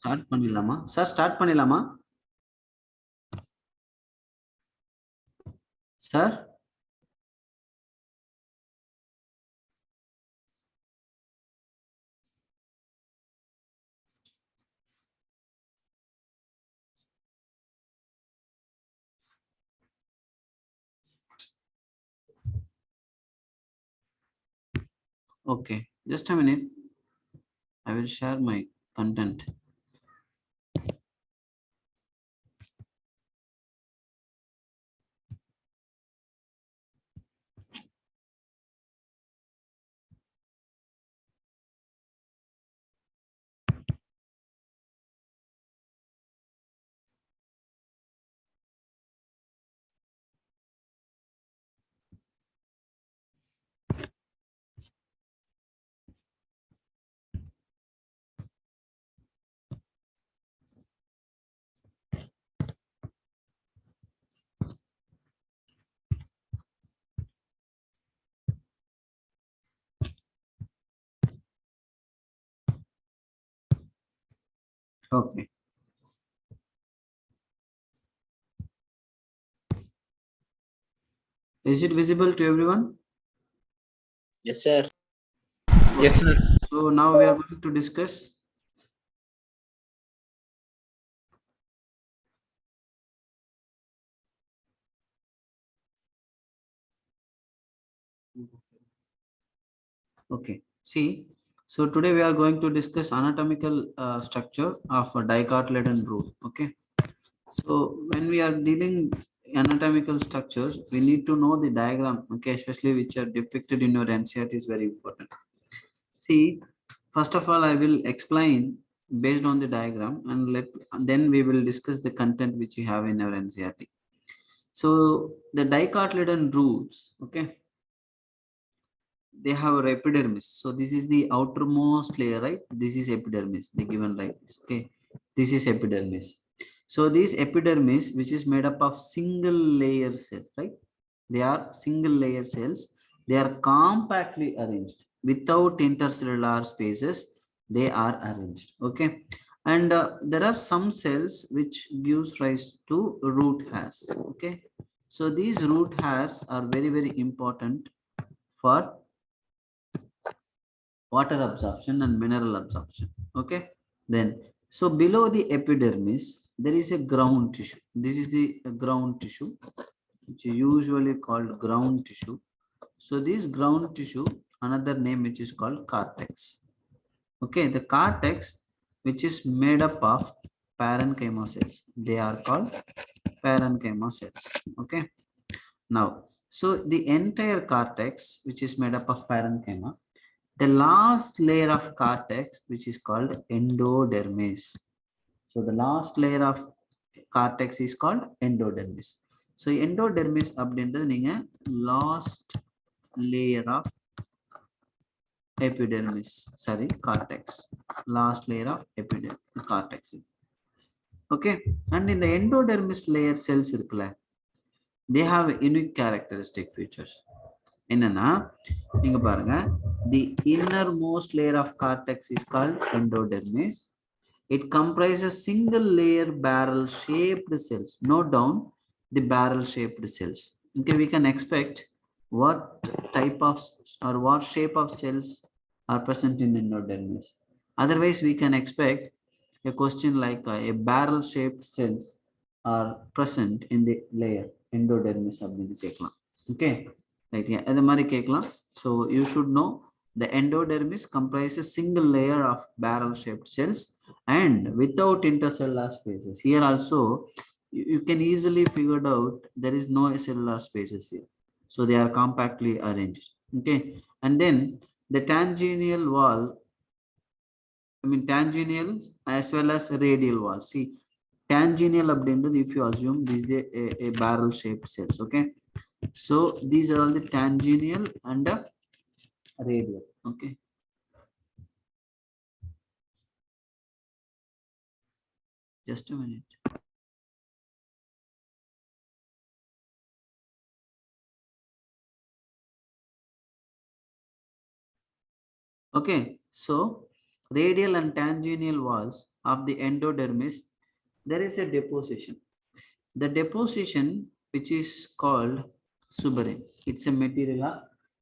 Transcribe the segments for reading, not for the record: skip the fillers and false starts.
Start பண்ணிடலாமா sir? Start பண்ணிடலாமா sir? Okay, just a minute. I will share my content. Okay. Is it visible to everyone? Yes, sir. Yes, sir. So now we are going to discuss. Okay. See, so today we are going to discuss anatomical structure of a dicotyledon root. Okay. So when we are dealing anatomical structures, we need to know the diagram. Okay, especially which are depicted in your NCERT is very important. See, first of all, I will explain based on the diagram, and then we will discuss the content which you have in our NCERT. So the dicotyledon roots, okay, they have a epidermis. So this is the outermost layer, right? This is epidermis. They given like this. Okay, this is epidermis. So this epidermis, which is made up of single layer cells, right? They are single layer cells. They are compactly arranged without intercellular spaces. They are arranged. Okay, and there are some cells which gives rise to root hairs. Okay, so these root hairs are very important for water absorption and mineral absorption. Okay, then so below the epidermis there is a ground tissue. This is the ground tissue, which is usually called ground tissue. So this ground tissue, another name which is called cortex. Okay, the cortex, which is made up of parenchyma cells, they are called parenchyma cells. Okay, now so the entire cortex, which is made up of parenchyma, the last layer of cortex, which is called endodermis. So the last layer of cortex is called endodermis. So endodermis அப்படின்றது நீங்க last layer of epidermis, sorry, cortex, last layer of epidermis cortex. Okay, and in the endodermis layer cells இருக்குல்ல, they have unique characteristic features. என்னன்னா நீங்க பாருங்க, the innermost layer of cortex is called endodermis. It comprises single layer barrel shaped cells. Note down the barrel shaped cells. Okay, we can expect what type of or what shape of cells are present in endodermis. Otherwise we can expect a question like a barrel shaped cells are present in the layer endodermis அப்படின்னு கேட்கலாம். Okay, right, yeah, அது மாதிரி கேட்கலாம். So you should know the endodermis comprises single layer of barrel shaped cells and without intercellular spaces. Here also you can easily figure out there is no cellular spaces here, so they are compactly arranged. Okay, and then the tangential wall, I mean tangential as well as radial wall. See, tangential abdindu, if you assume this is a barrel shaped cells. Okay, so these are all the tangential and radial. Okay, just a minute. Okay, so radial and tangential walls of the endodermis, there is a deposition. The deposition, which is called suberin, it's a material of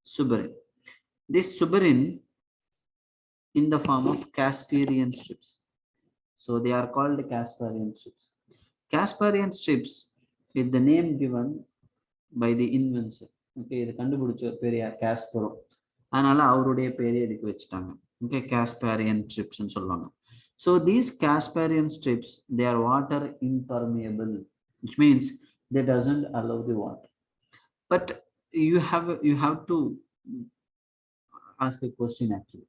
suberin. This suberin in the form of Casparian strips. So they are called Casparian strips. Casparian strips is the name given by the inventor. Okay, இது கண்டுபிடிச்ச ஒரு பெரிய காஸ்பரோ, அதனால அவருடைய பேரை இதுக்கு வச்சுட்டாங்க. Okay, Casparian ஸ்ட்ரிப்ஸ்னு சொல்லுவாங்க. So these Casparian strips, they are water impermeable, which means they doesn't allow the water. But you have to ask a question actually.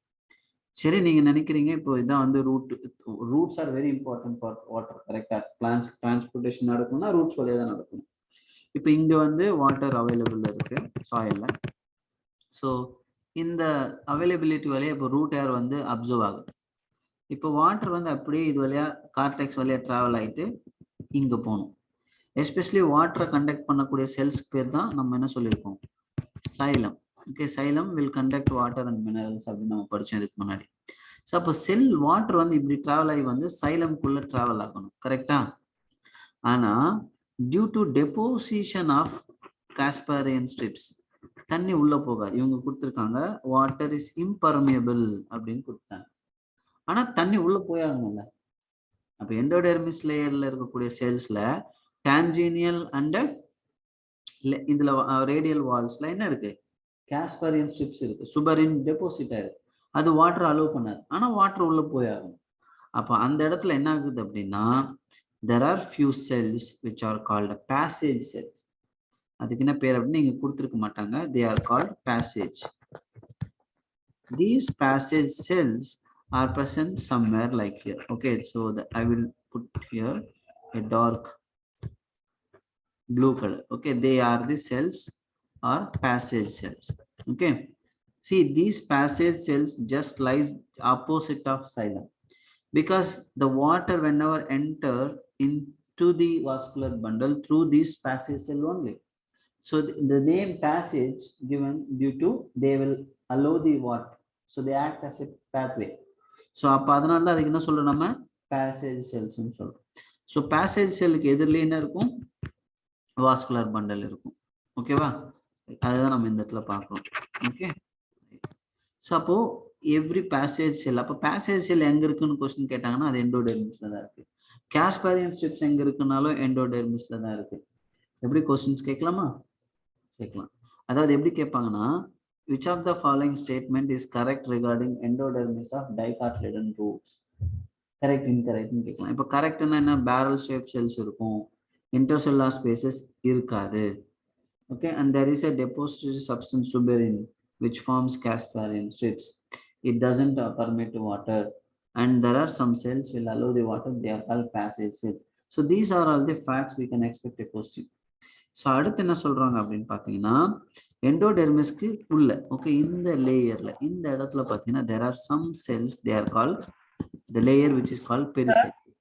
சரி, நீங்க நினைக்கிறீங்க இப்போ இதான் வந்து roots are very important for water, கரெக்டா? Plans transportation நடக்கும்னா roots வழியா தான் நடக்கும். இப்போ இங்க வந்து வாட்டர் அவைலபிள் இருக்கு சாயில்ல. ஸோ இந்த அவைலபிலிட்டி வழியா இப்போ ரூட் ஏர் வந்து அப்சர்வ் ஆகுது. இப்போ வாட்டர் வந்து அப்படியே இது வழியா கார்டெக்ஸ் வழியா டிராவல் ஆகிட்டு இங்க போகணும். எஸ்பெஷலி வாட்டரை கண்டக்ட் பண்ணக்கூடிய செல்ஸ்க்கு பேர் தான் நம்ம என்ன சொல்லியிருக்கோம், xylem. Okay, xylem will conduct water and minerals அப்படின்னு நம்ம படிச்சோம் இதுக்கு முன்னாடி. ஸோ அப்போ செல் வாட்டர் வந்து இப்படி டிராவல் ஆகி வந்து சைலம்குள்ள டிராவல் ஆகணும், கரெக்டா? ஆனா due to deposition of Casparian strips தண்ணி உள்ள போகாது. இவங்க கொடுத்துருக்காங்க வாட்டர் இஸ் இம்பர்மியபிள் அப்படின்னு கொடுத்தாங்க. ஆனா தண்ணி உள்ள போயாகணும்ல. அப்ப எண்டோடெர்மிஸ் லேயர்ல இருக்கக்கூடிய செல்ஸ்ல டான்ஜீனியல் அண்ட் இதுல ரேடியல் வால்ஸ்ல என்ன இருக்கு, காஸ்பாரியன் ஸ்ட்ரிப்ஸ் இருக்கு, சுபரின் டெபாசிட் ஆயிருக்கு. அது வாட்டர் அலோவ் பண்ணாது, ஆனா வாட்டர் உள்ள போயாகும். அப்ப அந்த இடத்துல என்ன ஆகுது அப்படின்னா, there are few cells which are called passage cells. அதுக்கு என்ன பேர் அப்படின்னு இங்க கொடுத்துருக்க மாட்டாங்க. they are called passage. These passage cells are present somewhere like here. Okay, so I will put here a dark blue color. Okay, they are the cells or passage cells. Okay, see, these passage cells just lies opposite of xylem, because the water whenever enter into the vascular bundle through this passage cell only. So the name passage given due to they will allow the water, so they act as a pathway. So அப்ப அதனால தான் அதுக்கு என்ன சொல்றோம், நம்ம passage cells னு சொல்றோம். So passage cellக்கு எதிரில என்ன இருக்கும், vascular bundle இருக்கும். ஓகேவா? அதுதான் நம்ம இந்த இடத்துல பார்க்கணும். ஓகே, ஸோ அப்போ எவ்ரி பேசேஜ் செல், அப்போ பேசேஜ் செல் எங்க இருக்குன்னு கொஸ்டின் கேட்டாங்கன்னா அது எண்டோடெர்மிஸ்ல தான் இருக்கு. காஸ்பாரியன் ஸ்ட்ரிப்ஸ் எங்க இருக்குனாலும் எண்டோடெர்மிஸ்ல தான் இருக்கு. எப்படி கொஸ்டின்ஸ் கேட்கலாமா? கேட்கலாம். அதாவது எப்படி கேட்பாங்கன்னா, which of the following statement is correct regarding endodermis of dicotyledon roots? Correct இன்கரெக்ட்னு கேட்கலாம். இப்போ கரெக்ட்னா என்ன, பேரல் ஷேப் செல்ஸ் இருக்கும், இன்டர்செல்லுலார் ஸ்பேசஸ் இருக்காது. Okay, and there is a depository substance suberin which forms Casparian strips. It doesn't permit water, and there are some cells will allow the water. They are called passage cells. So these are all the facts we can expect a question. So அடுத்து என்ன சொல்றாங்க அப்படின்னு பாத்தீங்கன்னா, எண்டோடெர்மிஸ்க்கு உள்ள, okay, இந்த லேயர்ல இந்த இடத்துல பாத்தீங்கன்னா there are some cells, they are called the layer which is called pericycle.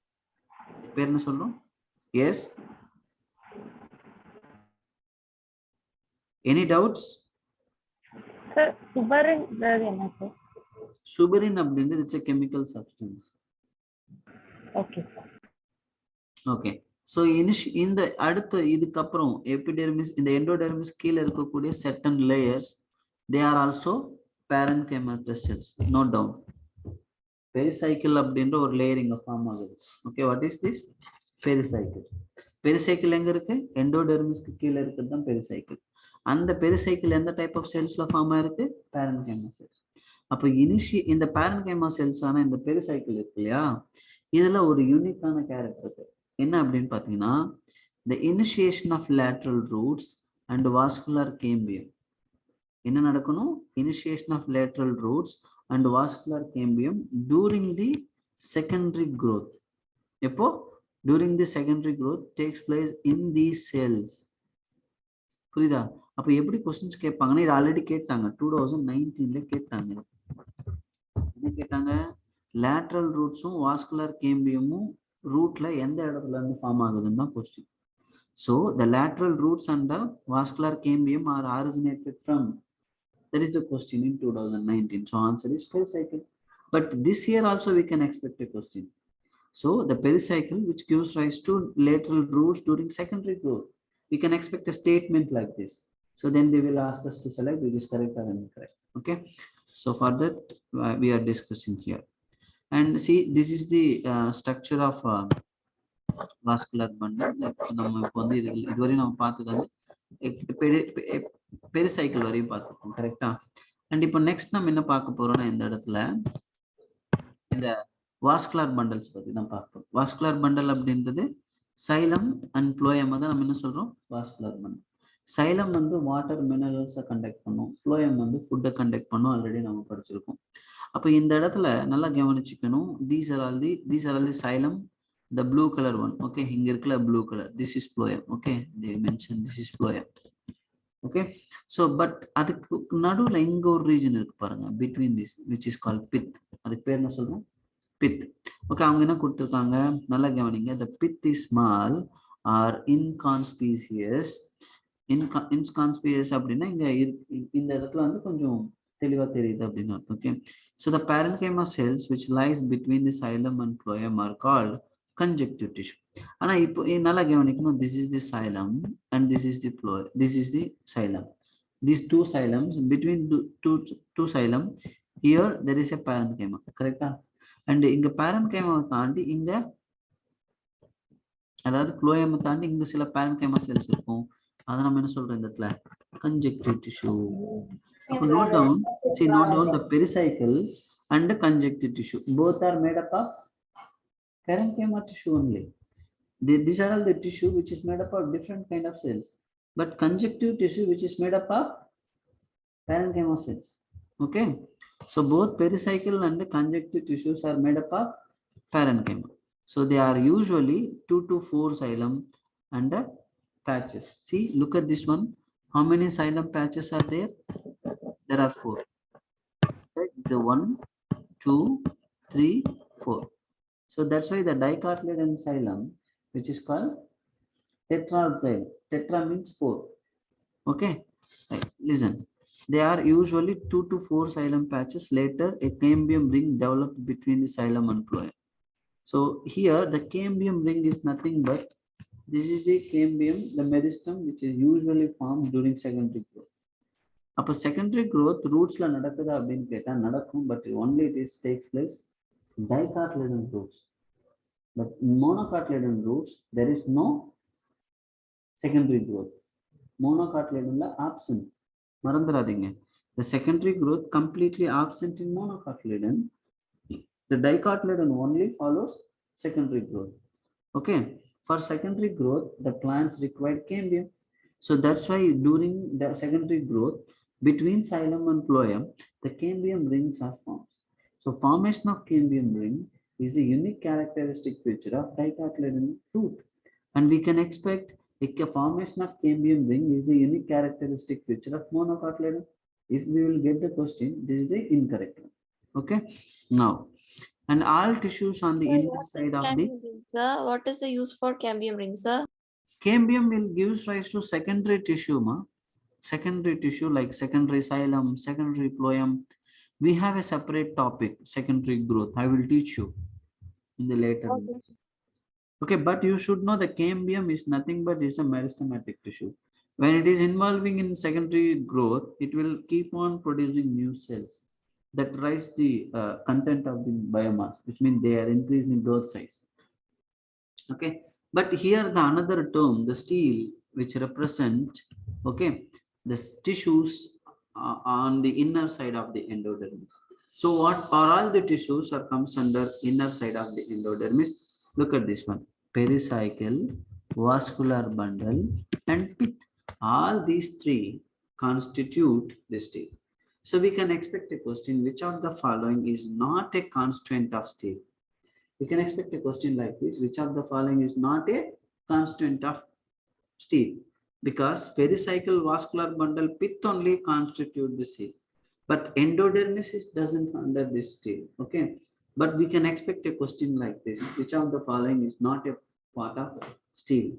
பேர் என்ன சொல்றோம்? Yes, any doubts? Sir, suberin என்ன சார்? Suberin அப்படின்றது it's a chemical substance. Okay. Okay, so இந்த அடுத்த இதுக்கப்புறம் எபிடெர்மிஸ், இந்த எண்டோடெர்மிஸ் கீழே இருக்கக்கூடிய certain layers, they are also parenchyma cells. Note down, pericycle அப்படின்ற ஒரு லேயர் இங்க ஃபார்ம் ஆகுது. Okay, what is this? Pericycle. Pericycle எங்க இருக்கு, எண்டோடெர்மிஸ்க்கு கீழே இருக்கிறது தான் pericycle. அந்த பெரிசைக்கிள் எந்த டைப் ஆஃப் செல்ஸ்ல ஃபார்ம் ஆயிருக்கு, பேரன்கைமா செல்ஸ். அப்போ இந்த பேரன்கைமா செல்ஸ் ஆன இந்த பெரிசைக்கிள் இருக்கு இல்லையா, இதுல ஒரு யூனிக்கான கேரக்டர் இருக்கு. என்ன அப்படின்னு பாத்தீங்கன்னா, the initiation of lateral roots and vascular cambium. என்ன நடக்கணும், initiation of lateral roots and vascular cambium during the secondary growth. எப்போ, during the secondary growth takes place in these cells. புரியுதா? அப்ப எப்படி கொஸ்டின்ஸ் கேட்பாங்கன்னா, இது ஆல்ரெடி கேட்டாங்க 2019ல கேட்டாங்க. என்ன கேட்டாங்க, லேட்ரல் ரூட்ஸும் வாஸ்குலர் கேம்பியமும் ரூட்ல எந்த இடத்துல இருந்து ஃபார்ம் ஆகுதுன்னு தான் question. So the lateral roots and vascular cambium are originated from, that is the question in 2019. So answer is pericycle. But this year also we can expect a question. So the pericycle which gives rise to lateral roots during secondary growth, we can expect a statement like this. So then they will ask us to select which is correct or incorrect. Okay, so for that we are discussing here. And see, this is the structure of vascular bundle. நம்ம இப்போ வந்து இதுவரை நம்ம பார்த்தது வந்து pericycle வரையும் பார்த்துருக்கோம், கரெக்டா? அண்ட் இப்போ நெக்ஸ்ட் நம்ம என்ன பார்க்க போறோம்னா இந்த இடத்துல இந்த வாஸ்குலர் பண்டல்ஸ் பத்தி தான் பார்ப்போம். வாஸ்குலர் பண்டல் அப்படின்றது சைலம் அண்ட் ப்ளோயமா தான் நம்ம என்ன சொல்றோம், வாஸ்குலர் பண்டல். சைலம் வந்து வாட்டர் மினரல்ஸை கண்டக்ட் பண்ணும், ப்ளோயம் வந்து ஃபுட்டை கண்டக்ட் பண்ணும், ஆல்ரெடி நம்ம படிச்சிருக்கோம். அப்போ இந்த இடத்துல நல்லா கவனிச்சுக்கணும், these are all the xylem, the blue color one. Okay, இங்க இருக்குல blue color, this is phloem. Okay, they mentioned this is phloem. Okay, so but அதுக்கு நடுவுல இங்க ஒரு ரீஜன் இருக்கு பாருங்க, between this, which is called pith. அதுக்கு பேர் என்ன சொல்றோம், pith. Okay, அவங்க என்ன கொடுத்திருக்காங்க நல்லா கவனிங்க, the pith is small or inconspicuous. Inconspicuous அப்படின்னா இங்க இந்த இடத்துல வந்து கொஞ்சம் தெளிவா தெரியுது அப்படின்னு அர்த்தம். Okay, so the parenchyma cells which lies between the xylem and phloem are called conjecture tissue. ஆனா இப்போ நல்லா கவனிக்கணும், this is the xylem and this is the phloem, this is the xylem. These two xylems, between two xylem, here there is a parenchyma, correct? And இங்க parenchyma தாண்டி இங்க, அதாவது phloem தாண்டி இங்க சில parenchyma cells இருக்கும், அதை நம்ம என்ன சொல்றோம் இந்த இடத்துல, conjecture tissue. So note down, the pericycle and the conjecture tissue both are made up of parenchyma tissue only. These are all the tissue which is made up of different kind of cells, but conjective tissue which is made up of parenchyma cells. Okay, so both pericycle and the conjective tissues are made up of parenchyma. So they are usually 2 to 4 xylem and patches. See, look at this one. How many xylem patches are there? There are 4. Right? The 1, 2, 3, 4. So that's why the dicotyledon xylem, which is called tetraxylem. Tetra means 4. Okay, right. Listen. They are usually 2 to 4 xylem patches. Later, a cambium ring developed between the xylem and phloem. So here, the cambium ring is nothing but, this is the cambium, the meristem, which is usually formed during secondary growth. அப்போ secondary growth rootsல நடக்குதா அப்படின்னு கேட்டா நடக்கும், but only it takes place dicotyledon roots. But in monocotyledon roots, there is no secondary growth. Monocotyledonல absent. மறந்துடாதீங்க, the secondary growth completely absent in monocotyledon. The dicotyledon only follows secondary growth. Okay, for secondary growth, the plants require cambium. So that's why during the secondary growth, between xylem and phloem, the cambium rings are formed. So formation of cambium ring is a unique characteristic feature of dicotyledon root, and we can expect a formation of cambium ring is the unique characteristic feature of monocotyledon. If we will get the question, this is the incorrect one. Okay, now, and all tissues on the inner side of the, sir, what is the use for cambium ring, sir? cambium will gives rise to secondary tissue, secondary tissue like secondary xylem, secondary phloem. We have a separate topic, secondary growth. I will teach you in the later. Okay, but you should know the cambium is nothing but is a meristematic tissue. When it is involving in secondary growth, it will keep on producing new cells that rise the content of the biomass, which means they are increasing growth size. Okay, but here the another term, the stele, which represent, okay, the tissues on the inner side of the endodermis. So what are all the tissues are comes under inner side of the endodermis? Look at this one, pericycle, vascular bundle, and pith. All these three constitute the stele. So we can expect a question, which of the following is not a constituent of stele? We can expect a question like this, which of the following is not a constituent of stele? Because pericycle, vascular bundle, pith only constitute the stele, but endodermis doesn't under this stele. Okay, but we can expect a question like this, which of the following is not a part of stele?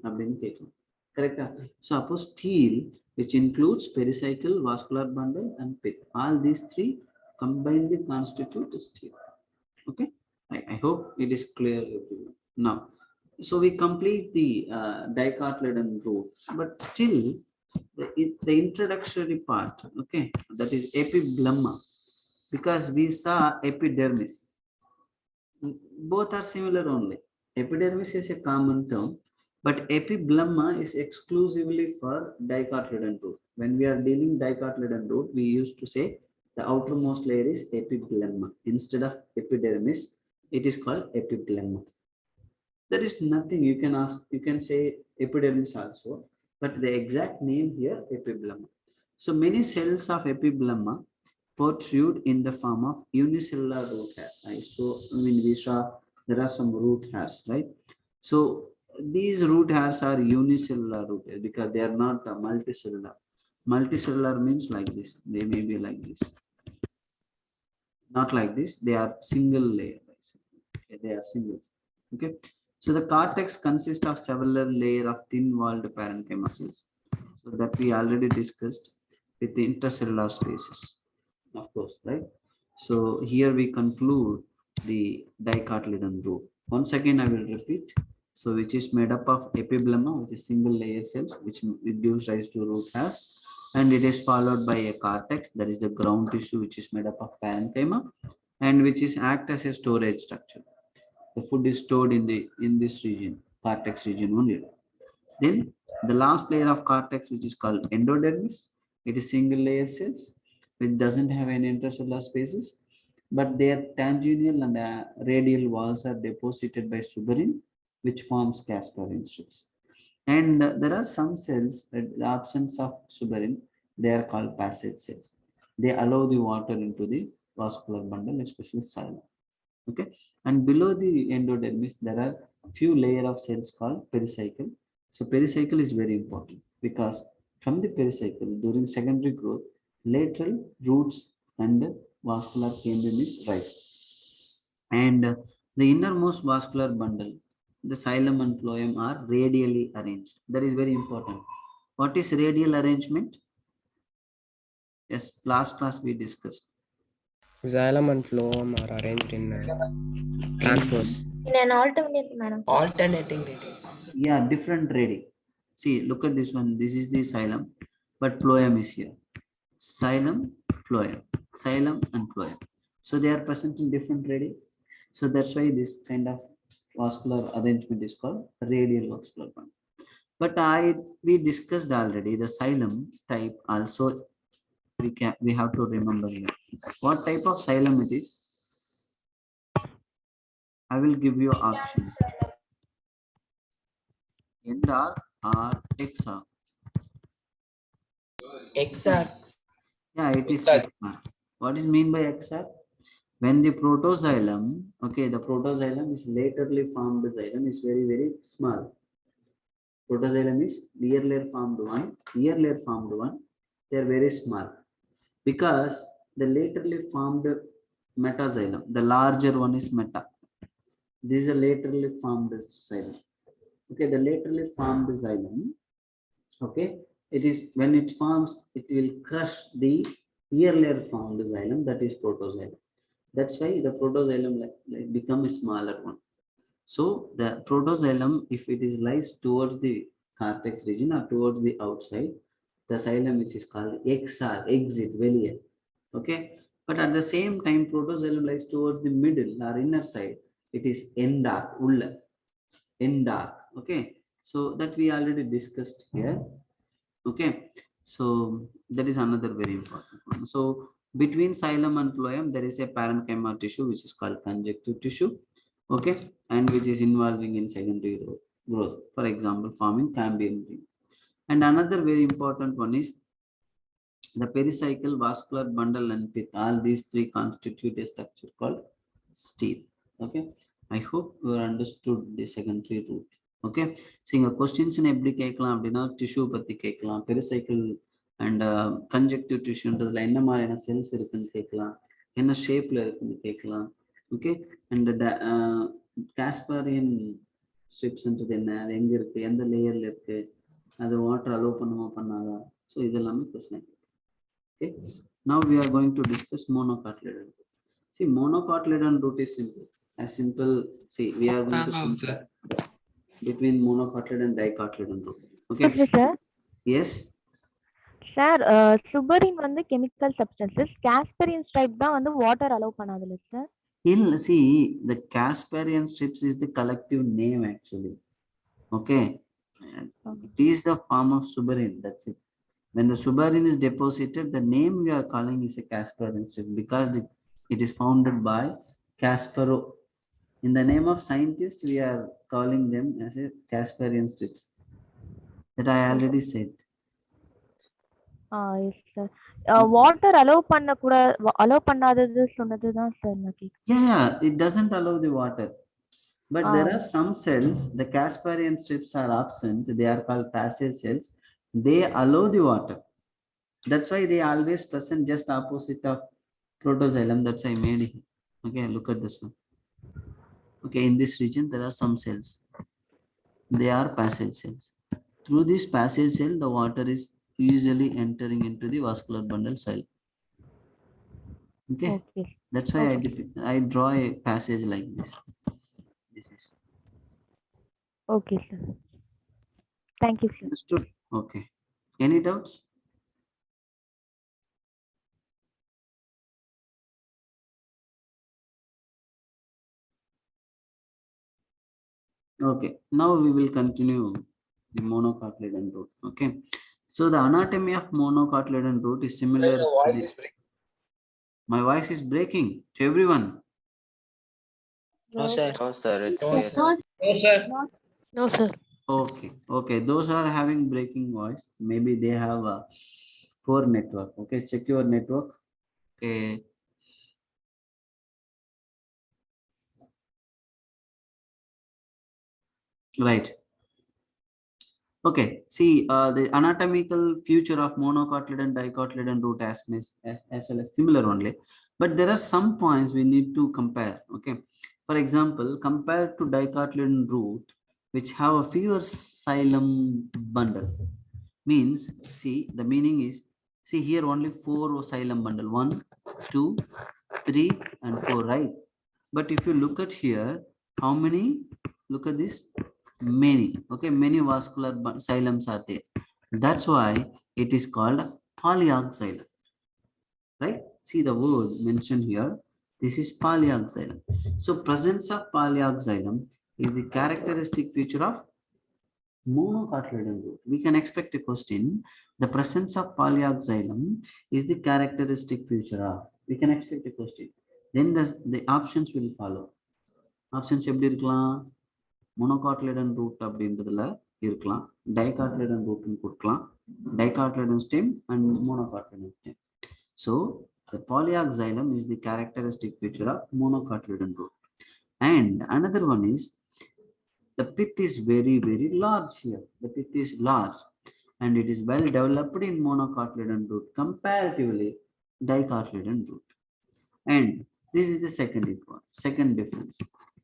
Correct? So suppose stele, which includes pericycle, vascular bundle, and pith, all these three combined constitute stele. Okay, I hope it is clear everyone. Now, so we complete the dicotyledon root, but still the introductory part, okay, that is epiglemma, because we saw epidermis. Both are similar only. Epidermis is a common term, but epiglemma is exclusively for dicotyledon root. When we are dealing dicotyledon root, we used to say the outermost layer is epiglemma. Instead of epidermis, it is called epiglemma. There is nothing you can ask, you can say epidermis also, but the exact name here, epiglemma. So many cells of epiglemma protrude in the form of unicellular root hair. Right? So, we saw there are some root hairs, right? So these root hairs are unicellular root hairs because they are not multicellular. Multicellular means like this. They may be like this. Not like this. They are single layer. Okay, they are single. Okay. So the cortex consists of several layers of thin-walled parenchyma cells. So that we already discussed with the intercellular spaces, of course, right? So here we conclude the dicotyledon root. Once again, I will repeat. So which is made up of epiglemma, which is single layer cells, which it gives rise to root hairs, and it is followed by a cortex, that is the ground tissue, which is made up of parenchyma, and which is act as a storage structure. The food is stored in this region, cortex region only. Then the last layer of cortex, which is called endodermis, it is single layer cells, which doesn't have any intercellular spaces, but their tangential and radial walls are deposited by suberin, which forms Casparian strips. And there are some cells, with the absence of suberin, they are called passage cells. They allow the water into the vascular bundle, especially xylem. Okay, and below the endodermis, there are few layer of cells called pericycle. So pericycle is very important because from the pericycle during secondary growth, lateral roots and vascular cambium is right. And the innermost vascular bundle, the xylem and phloem are radially arranged. That is very important. What is radial arrangement? Yes, last class we discussed. Xylem and phloem are arranged in transverse. In an alternate manner, sir. Alternating radius. Yeah, different radii. See, look at this one. This is the xylem, but phloem is here. Xylem, phloem, xylem and phloem. So they are present in different radii. So that's why this kind of vascular arrangement is called radial vascular bundle. But we discussed already the xylem type also. We have to remember here. What type of xylem it is? I will give you option. Ender or XR. Exact. Yeah, it is Exact. XR. What is mean by XR? When the protoxylem, okay, the protoxylem is laterally formed xylem is very, very small. Protoxylem is ear layer formed one, they are very small. Because the laterally formed metaxylem, the larger one is meta. This is a laterally formed xylem. Okay, the laterally formed xylem, okay, it is when it forms, it will crush the ear layer formed xylem, that is protoxylem. That's why the protoxylem like become a smaller one. So the protoxylem, if it is lies towards the cortex region or towards the outside, the xylem which is called XR, exit, வெளியே. Okay, but at the same time, protoxylem lies towards the middle or inner side. It is endar, உள்ள, endar. Okay, so that we already discussed here. Okay, so that is another very important one. So between xylem and phloem, there is a parenchyma tissue which is called conjecture tissue. Okay, and which is involving in secondary growth. For example, forming cambium ring. And another very important one is the pericycle, vascular bundle, and pith. All these three constitute a structure called stele. Okay, I hope you understood the secondary root. Okay, so இங்க questions எப்படி கேட்கலாம் அப்படின்னா tissue பத்தி கேட்கலாம், pericycle and connective டிஷ்யூன்றதுல என்ன மாதிரியான cells இருக்குன்னு கேட்கலாம், என்ன ஷேப்ல இருக்குன்னு கேட்கலாம். ஓகே, அண்ட் காஸ்பாரியன் ஸ்ட்ரிப்ஸ்ன்றது என்ன, அது எங்க இருக்கு, எந்த லேயர்ல இருக்கு, அது வாட்டர் அலோவ் பண்ணுமா பண்ணாதா, ஸோ இதெல்லாமே question. Okay, now we are going to discuss monocotyledon. See, monocotyledon root is simple. As simple, see, we are going to compare between monocotyledon and dicotyledon root. Okay. Sir, Yes. sir, suberin வந்து chemical substances, Casparian stripe தான் வந்து water allow பண்ணாதுல்ல sir? See, the Casparian strips is the collective name actually. Okay. It is the form of suberin. That's it. When the suberin is deposited, the name we are calling is a Casparian strip because it is founded by Casparo. In the name of scientists, we are calling them as a Casparian strips. That I already said. Yes sir. Water allow பண்ணாதது சொன்னதுதான் sir நான் கேக்குறேன். Yeah, it doesn't allow the water. But there are some cells, the Casparian strips are absent. They are called passage cells. They allow the water. That's why they always present just opposite of protoxylem. That's why I made it. Okay, look at this one. Okay, in this region, there are some cells. They are passage cells. Through this passage cell, the water is usually entering into the vascular bundle cell. Okay, that's why I draw a passage like this. This is okay sir. Thank you sir. understood. Okay, any doubts? Okay, now we will continue the monocotyledon root. Okay, so the anatomy of monocotyledon root is similar. My voice is breaking to everyone. No, sir. No, sir. It's clear. No, sir. No, sir. Okay, those are having breaking voice, maybe they have a poor network. Okay, check your network. Okay, right. Okay, see, the anatomical feature of monocotyledon dicotyledon root as well as similar only, but there are some points we need to compare. Okay, for example, compared to dicotyledon root, which have a fewer xylem bundles, means, see, the meaning is, see here only 4 xylem bundle, 1, 2, 3 and 4, right? But if you look at here, how many? Look at this, many. Okay, many vascular xylems are there. That's why it is called polyoxylem, right? See the word mentioned here, this is polyoxylem. So presence of polyoxylem is the characteristic feature of monocotyledon root. We can expect a question, the presence of polyoxylem is the characteristic feature of, we can expect a question, then the options will follow. Options எப்படி இருக்கலாம்? monocotyledon root அப்படின்றதுல இருக்கலாம், dicotyledon root கொடுக்கலாம், dicotyledon stem and monocotyledon stem. So the polyoxylem is the characteristic feature of monocotyledon root. And another one is the pith is very large here. The pith is large and it is well developed in monocotyledon root comparatively dicotyledon root. And this is the second difference.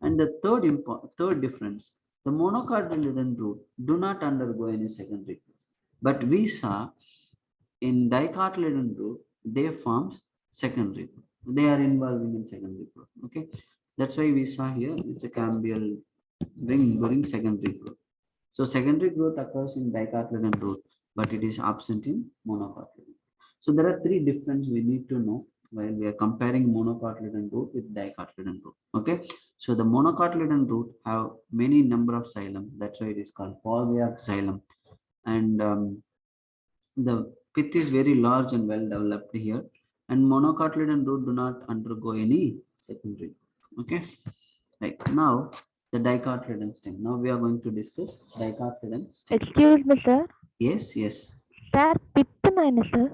And the third difference, the monocotyledon root do not undergo any secondary growth. But we saw in dicotyledon root, they form secondary growth. They are involving in secondary growth. Okay, that's why we saw here it's a cambium ring during secondary growth. So secondary growth occurs in dicotyledon root, but it is absent in monocotyledon. So there are 3 differences we need to know while we are comparing monocotyledon root with dicotyledon root. Okay, so the monocotyledon root have many number of xylem, that's why it is called polyoxylem. And the pith is very large and well developed here, and monocotyledon root do not undergo any secondary. Okay, right. Now the dicotyledon stem. Now we are going to discuss dicotyledon stem. Excuse me sir. Yes. Sir, pith na sir?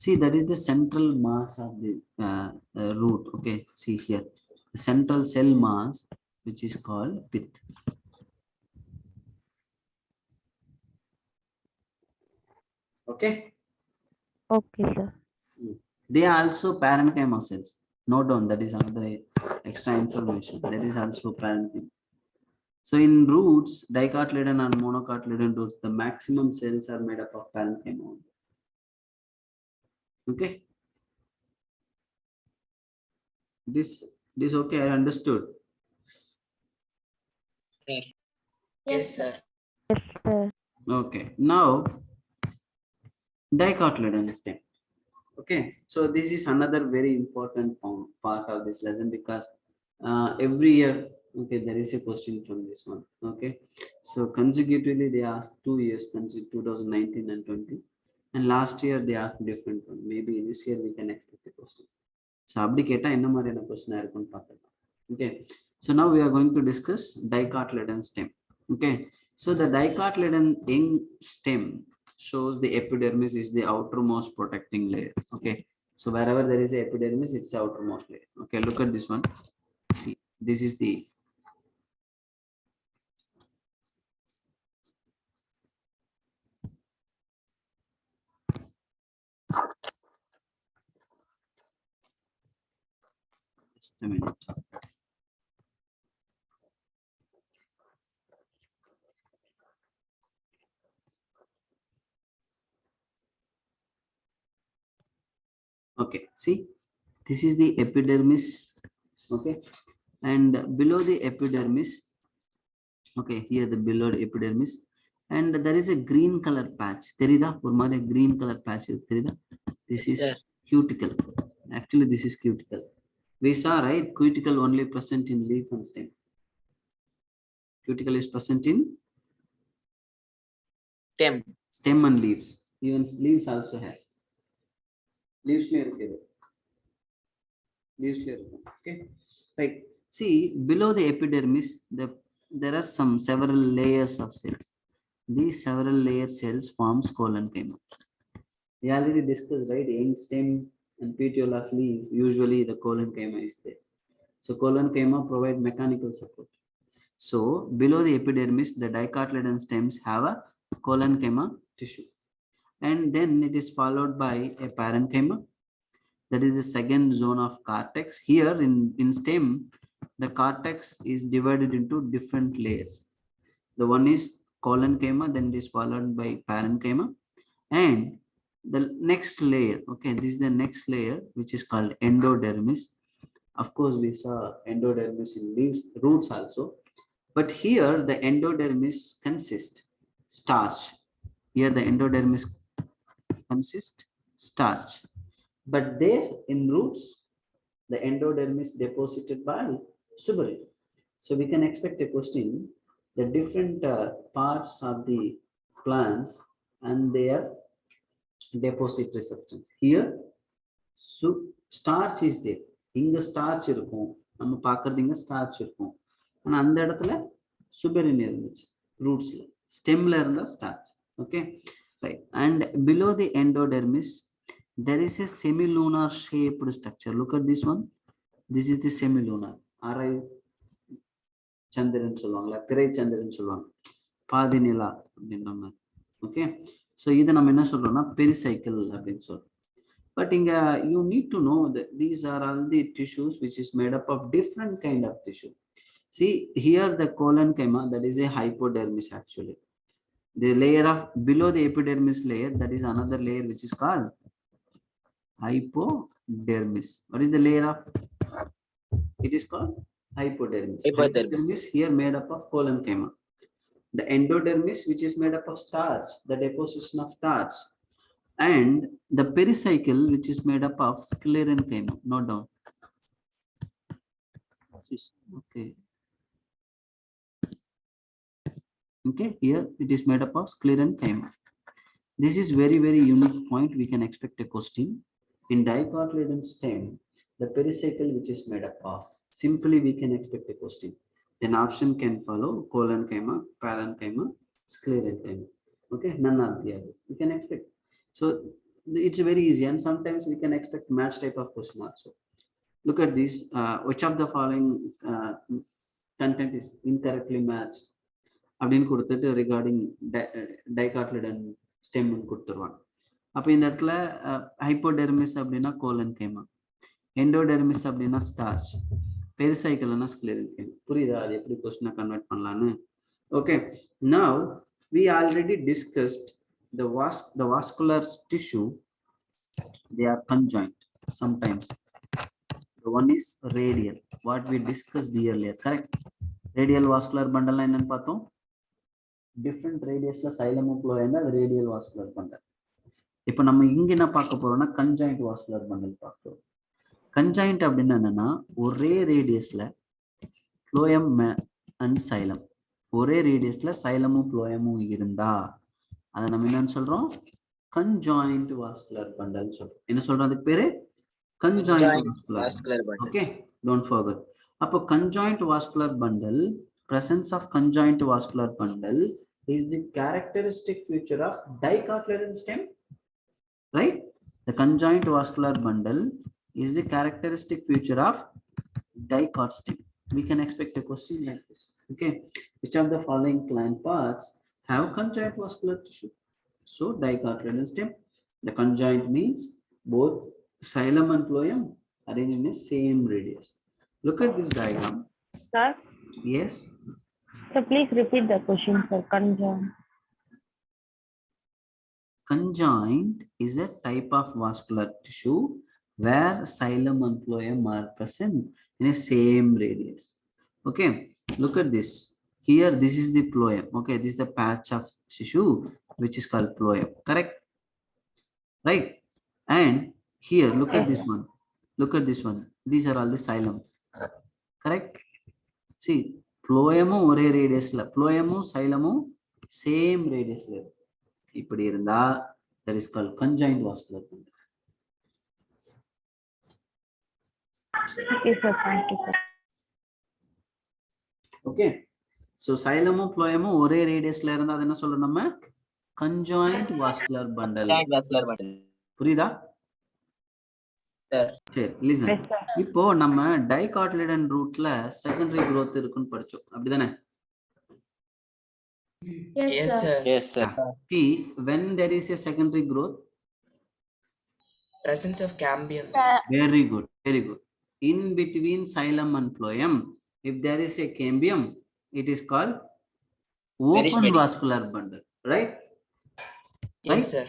See, that is the central mass of the root. Okay, see here, the central cell mass, which is called pith. Okay, Sir. they are also parenchyma cells. Note down, that is another extra information. That is also parenchyma. So in roots, dicotyledon and monocotyledon roots, the maximum cells are made up of parenchyma. Okay, This okay, I understood. Yes, sir. Yes, sir. Okay, now Dicotyledon stem. Okay, so this is another very important part of this lesson because every year, okay, there is a question from this one. Okay, so consecutively they asked 2 years, 2019 and 20, and last year they asked different one. Maybe this year we can expect a question. So அப்படி கேட்டா என்ன மாதிரியான கொஸ்டினா இருக்கும்னு பார்க்கலாம். Okay, so now we are going to discuss Dicotyledon stem. Okay, so the Dicotyledon stem shows the epidermis is the outermost protecting layer. Okay, so wherever there is a epidermis, it's the outermost layer. Okay, look at this one. See, this is the just a minute. Okay, see, this is the epidermis. Okay, and below the epidermis, okay, here the below the epidermis, and there is a green color patch. Terida, a green color patch. Terida, this is cuticle. Actually, this is cuticle. We saw, right, cuticle only present in leaf and stem. Cuticle is present in stem and leaves. Even leaves also has. Leaves layer. Leaves layer. Okay, right. See, below the epidermis, there are several layers of cells. These several layer cells forms colonchema. We already discussed, right? End stem and petiole of leaf, usually the colonchema is there. So colonchema provide mechanical support. So below the epidermis, the Dicotyledon stems have a colonchema tissue, and then it is followed by a parenchyma. That is the second zone of cortex. Here in stem, the cortex is divided into different layers. The one is colonchema, then it is followed by parenchyma, and the next layer, okay, this is the next layer, which is called endodermis. Of course, we saw endodermis in leaves, roots also, but here the endodermis consists starch. Here the endodermis consists starch, but there in roots, the endodermis deposited by suberin. So we can expect a question, the different parts of the plants and their depository substance. Here, starch is there. Inga starch irukum. நம்ம பார்க்கிறது இங்க starch இருக்கும். ஆனா அந்த இடத்துல suberin இருந்துச்சு rootsல. Stemல இருந்தா starch. Okay, right. And below the endodermis, there is a semilunar shaped structure. Look at this one. This is the semilunar. Arai Chandran சொல்லுவாங்களா, பிறை சந்திரன் சொல்லுவாங்க, பாதி நிலா அப்படின்ற மாதிரி. ஓகே, ஸோ இதை நம்ம என்ன சொல்றோம்னா பெரிசைக்கிள் அப்படின்னு சொல்றோம். But you need to know that these are all the tissues which is made up of different kind of tissue. See, here the colonchema, that is a hypodermis actually. The layer of below the epidermis layer, that is another layer which is called hypodermis. What is the layer of? It is called hypodermis. Hypodermis here made up of colonchema. The endodermis, which is made up of starch, the deposition of starch, and the pericycle, which is made up of sclerenchyma. Note down. Okay. Okay, here it is made up of sclerenchyma. This is very, very unique point. We can expect a question. In Dicotyledon stem, the pericycle, which is made up of, simply we can expect a question. Then option can follow colonchema, parenchyma, sclerenchyma. Okay, none of the other. We can expect. So it's very easy, and sometimes we can expect match type of question also. Look at this. Which of the following content is incorrectly matched? அப்படின்னு கொடுத்துட்டு regarding dicotyledon ஸ்டெம்னு கொடுத்துருவாங்க. அப்போ இந்த இடத்துல hypodermis அப்படின்னா collenchyma, endodermis அப்படின்னா starch, பெரிசைக்கிள்னா ஸ்க்ளெரன்கைமா. புரியுதா அது எப்படி கொஸ்டினை கன்வெர்ட் பண்ணலான்னு? Okay, now we already discussed the vascular tissue. They are conjoined. Sometimes The one is radial, what we discussed earlier, correct? Radial vascular bundle line and pathom. Different radius la xylem phloem and radial vascular bundle. இப்போ நம்ம இங்க என்ன பார்க்க போறோம்னா conjoint vascular bundle பார்க்கிறோம். Conjoint அப்படின்னா என்னன்னா ஒரே ரேடியஸ்ல phloem and xylem, ஒரே ரேடியஸ்ல xylem-உம் phloem-உம் இருந்தா அதை நம்ம என்னன்னு சொல்றோம்? Conjoint vascular bundle சொல்றோம். என்ன சொல்றோம் அதுக்கு பேரு? Conjoint vascular bundle. Okay, don't forget. அப்போ conjoint vascular bundle, presence of conjoint vascular bundle is the characteristic feature of Dicotyledon stem, right? The conjoint vascular bundle is the characteristic feature of Dicot stem. We can expect a question like this. Okay, which of the following plant parts have conjoint vascular tissue? So Dicotyledon stem. The conjoint means both xylem and phloem arranged in the same radius. Look at this diagram. Sir, Yes. so please repeat the question, sir. Conjoined. Conjoint is a type of vascular tissue where xylem and phloem are present in a same radius. Okay, look at this. Here, this is the phloem. Okay, this is the patch of tissue which is called phloem. Correct? Right? And here, look at this one. Look at this one. These are all the xylem. Correct? See, phloem ஒரே ரேடியஸ்ல, phloem xylem same radiusல. இப்படி இருந்தா that is called conjoined vascular bundle. Okay, sir. Thank you, sir. Okay, so xylem phloem ஒரே ரேடியஸ்ல இருந்தா அது என்ன சொல்றோம் நம்ம? Conjoined vascular bundle. vascular bundle. புரியுதா? Sir. சரி, listen. Yes, sir. இப்போ நம்ம dicotyledon rootல secondary growth இருக்குன்னு படிச்சோம், அப்படிதானே? Yes, sir. Yes, sir. See, when there is a secondary growth, Presence of cambium. very good, very good. In between xylem and phloem, if there is a cambium, it is called open vascular bundle, right? Yes, Right? sir.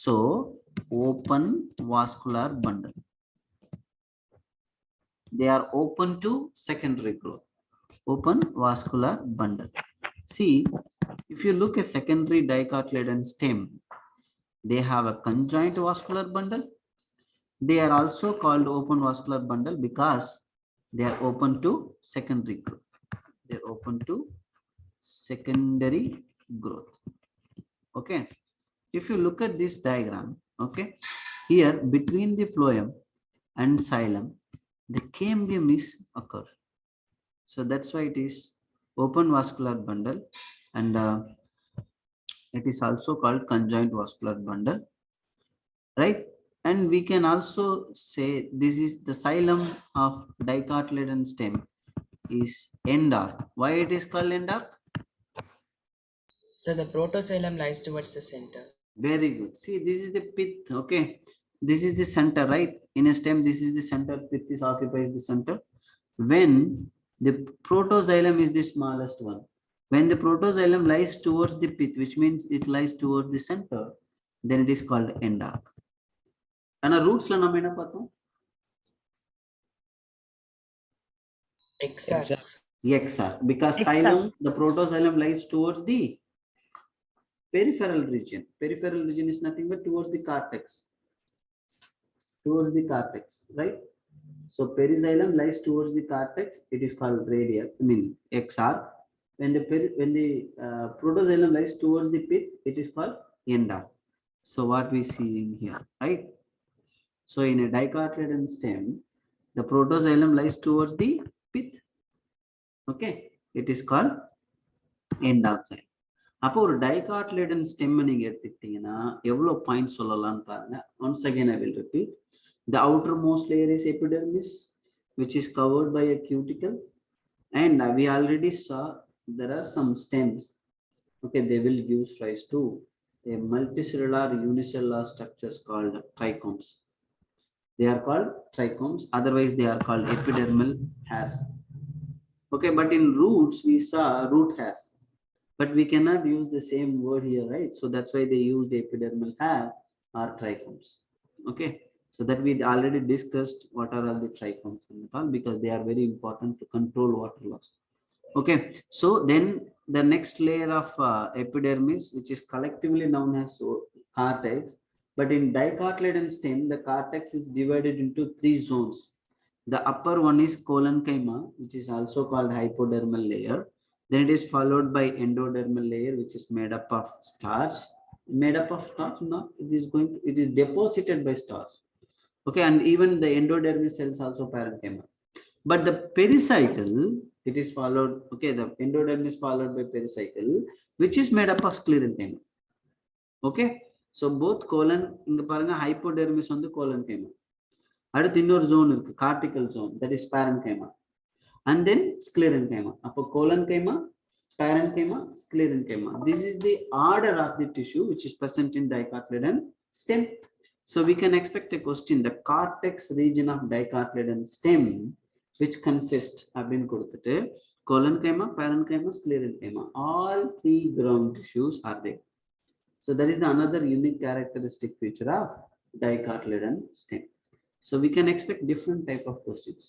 So, open vascular bundle. They are open to secondary growth. Open vascular bundle. See, if you look at secondary dicotyledon stem, they have a conjoint vascular bundle. They are also called open vascular bundle because they are open to secondary growth. They are open to secondary growth. Okay. If you look at this diagram, okay, here between the phloem and xylem, the cambium is occur. So that's why it is open vascular bundle, and it is also called conjoint vascular bundle, right? And we can also say this is the xylem of dicotyledon stem is end arc. Why it is called end arc? So the protoxylem lies towards the center. Very good. See, this is the pith. Okay, this is the center, right? In a stem, this is the center. Pith is occupies the center. When the protoxylem is the smallest one, when the protoxylem lies towards the pith, which means it lies towards the center, then it is called end arc. And roots la namm enna paathom? Exact. Exact. Because xylem, the protoxylem lies towards the peripheral region. Peripheral region is nothing but towards the cortex. Towards the cortex, right? So perixylem lies towards the cortex. It is called radial. I mean XR. When the protoxylem lies towards the pith, it is called end arc. So what we see in here, right? So in a dicotyledon stem, the protoxylem lies towards the pith. Okay, it is called end arc side. அப்போ ஒரு dicotyledon stem நீங்க எடுத்துக்கிட்டீங்கன்னா எவ்வளவு point சொல்லலாம்னு பாருங்க. Once again I will repeat. The outermost layer is epidermis, which is covered by a cuticle, and we already saw there are some stems. Okay, they will give rise to a multicellular unicellular structures called trichomes. They are called trichomes, otherwise they are called epidermal hairs. Okay, but in roots we saw root hairs, but we cannot use the same word here, right? So that's why they use the epidermal hair or trichomes. Okay, So that we already discussed what are all the trichomes and all, because they are very important to control water loss. Okay, so then the next layer of epidermis, which is collectively known as cortex, but in dicotyledon stem the cortex is divided into 3 zones. The upper one is collonchyma, which is also called hypodermal layer. Then it is followed by endodermal layer, which is made up of starch. Made up of starch? No, it is deposited by starch. Okay, and even the endodermis cells also parenchyma. But the pericycle, it is followed. Okay, the endodermis followed by pericycle, which is made up of sclerenchyma. Okay, so both colon inga paranga hypodermis on the collonchyma. அடுத்து இன்னொரு zone இருக்கு, cortical zone, that is parenchyma, and then sclerenchyma. அப்போ collonchyma, parenchyma, sclerenchyma. This is the order of the tissue which is present in dicotyledon stem. So we can expect a question: the cortex region of dicotyledon stem, which consists of collonchyma, parenchyma, sclerenchyma. All 3 ground tissues are there. So that is the another unique characteristic feature of dicotyledon stem. So we can expect different type of questions.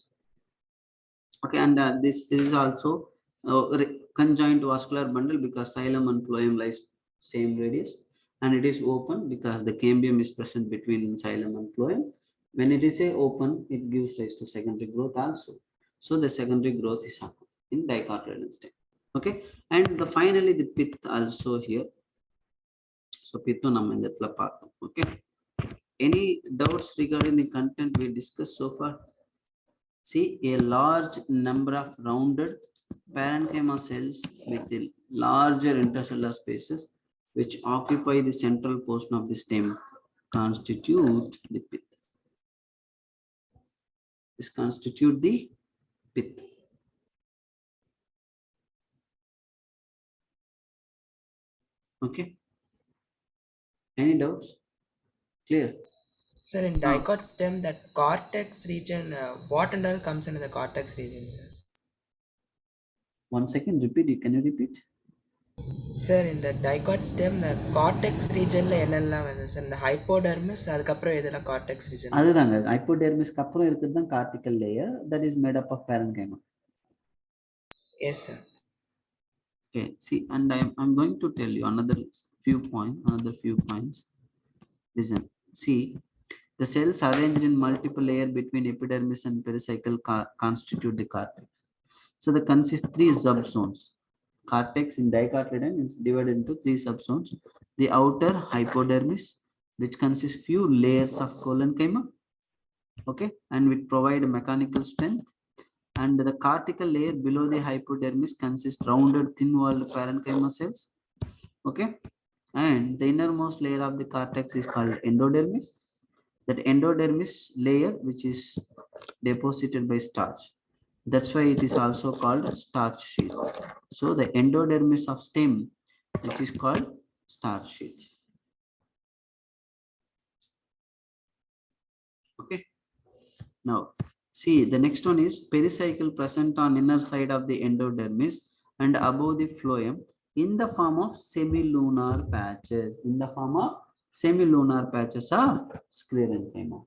Okay, and this is also conjoined vascular bundle, because xylem and phloem lies same radius, and it is open because the cambium is present between xylem and phloem. When it is open, it gives rise to secondary growth also. So the secondary growth is happening in dicotyledon stem. Okay, and finally the pith also here. So pithu nam indha paathom. Okay, any doubts regarding the content we discussed so far? See, a large number of rounded parenchyma cells with the larger intercellular spaces, which occupy the central portion of the stem, constitute the pith. This constitute the pith. Okay. Any doubts? Clear? Sir, in Dicot stem, that cortex region, what and all comes into the cortex region, sir? One second, repeat. Can you repeat? Sir, in the Dicot stem, cortex region la enella vandu sir, the hypodermis adukapra edella cortex region. Adudanga hypodermis ku appuram irukudhu cortical layer, that is made up of parenchyma. Yes, sir. Okay, see, and I'm going to tell you another few points. Listen, see, the cells arranged in multiple layer between epidermis and pericycle constitute the cortex. So they consist 3 subzones. Cortex in dicotyledon is divided into 3 subzones. The outer hypodermis, which consists few layers of collonchyma, okay, and which provide mechanical strength. And the cortical layer below the hypodermis consists rounded thin-walled parenchyma cells, okay, and the innermost layer of the cortex is called endodermis. That endodermis layer, which is deposited by starch, that's why it is also called starch sheet. So the endodermis of stem, which is called starch sheet. Okay, now see, the next one is pericycle present on inner side of the endodermis and above the phloem in the form of semilunar patches. In the form of semilunar patches of sclerenchyma.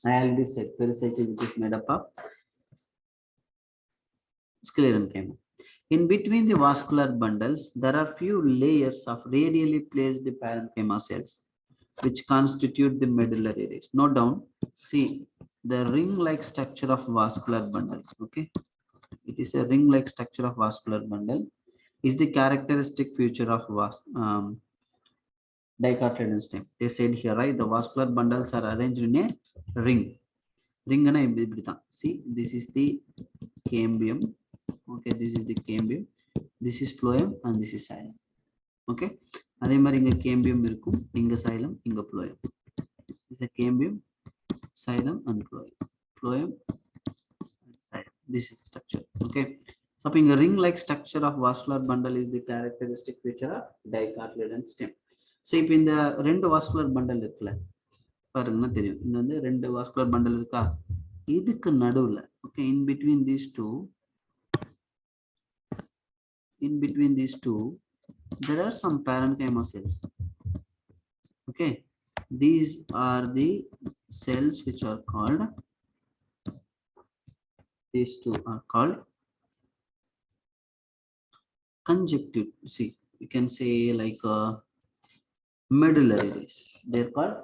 I already said pericycle, which is made up of sclerenchyma. In between the vascular bundles, there are few layers of radially placed parenchyma cells, which constitute the medullary rays. Note down, see, the ring-like structure of vascular bundle. Okay, it is a ring-like structure of vascular bundle is the characteristic feature of dicotyledon stem. They said here, right, the vascular bundles are arranged in a ring. See, this is the cambium. Okay, this is the cambium, this is phloem, and this is xylem. Okay, adhe mari inga cambium irukum, inga xylem, inga phloem. This is a cambium, xylem, and phloem. Phloem and xylem. This is structure. Okay, so in a ring like structure of vascular bundle is the characteristic feature of dicotyledon stem. So if in the rendu vascular bundle irukla parunga theriyum, inga வந்து rendu vascular bundle iruka, idukku naduvula, okay, in between these two, there are some parenchyma cells. Okay, these are the cells which are called, these two are called conjunctive. See, you can say like medullary rays. They're called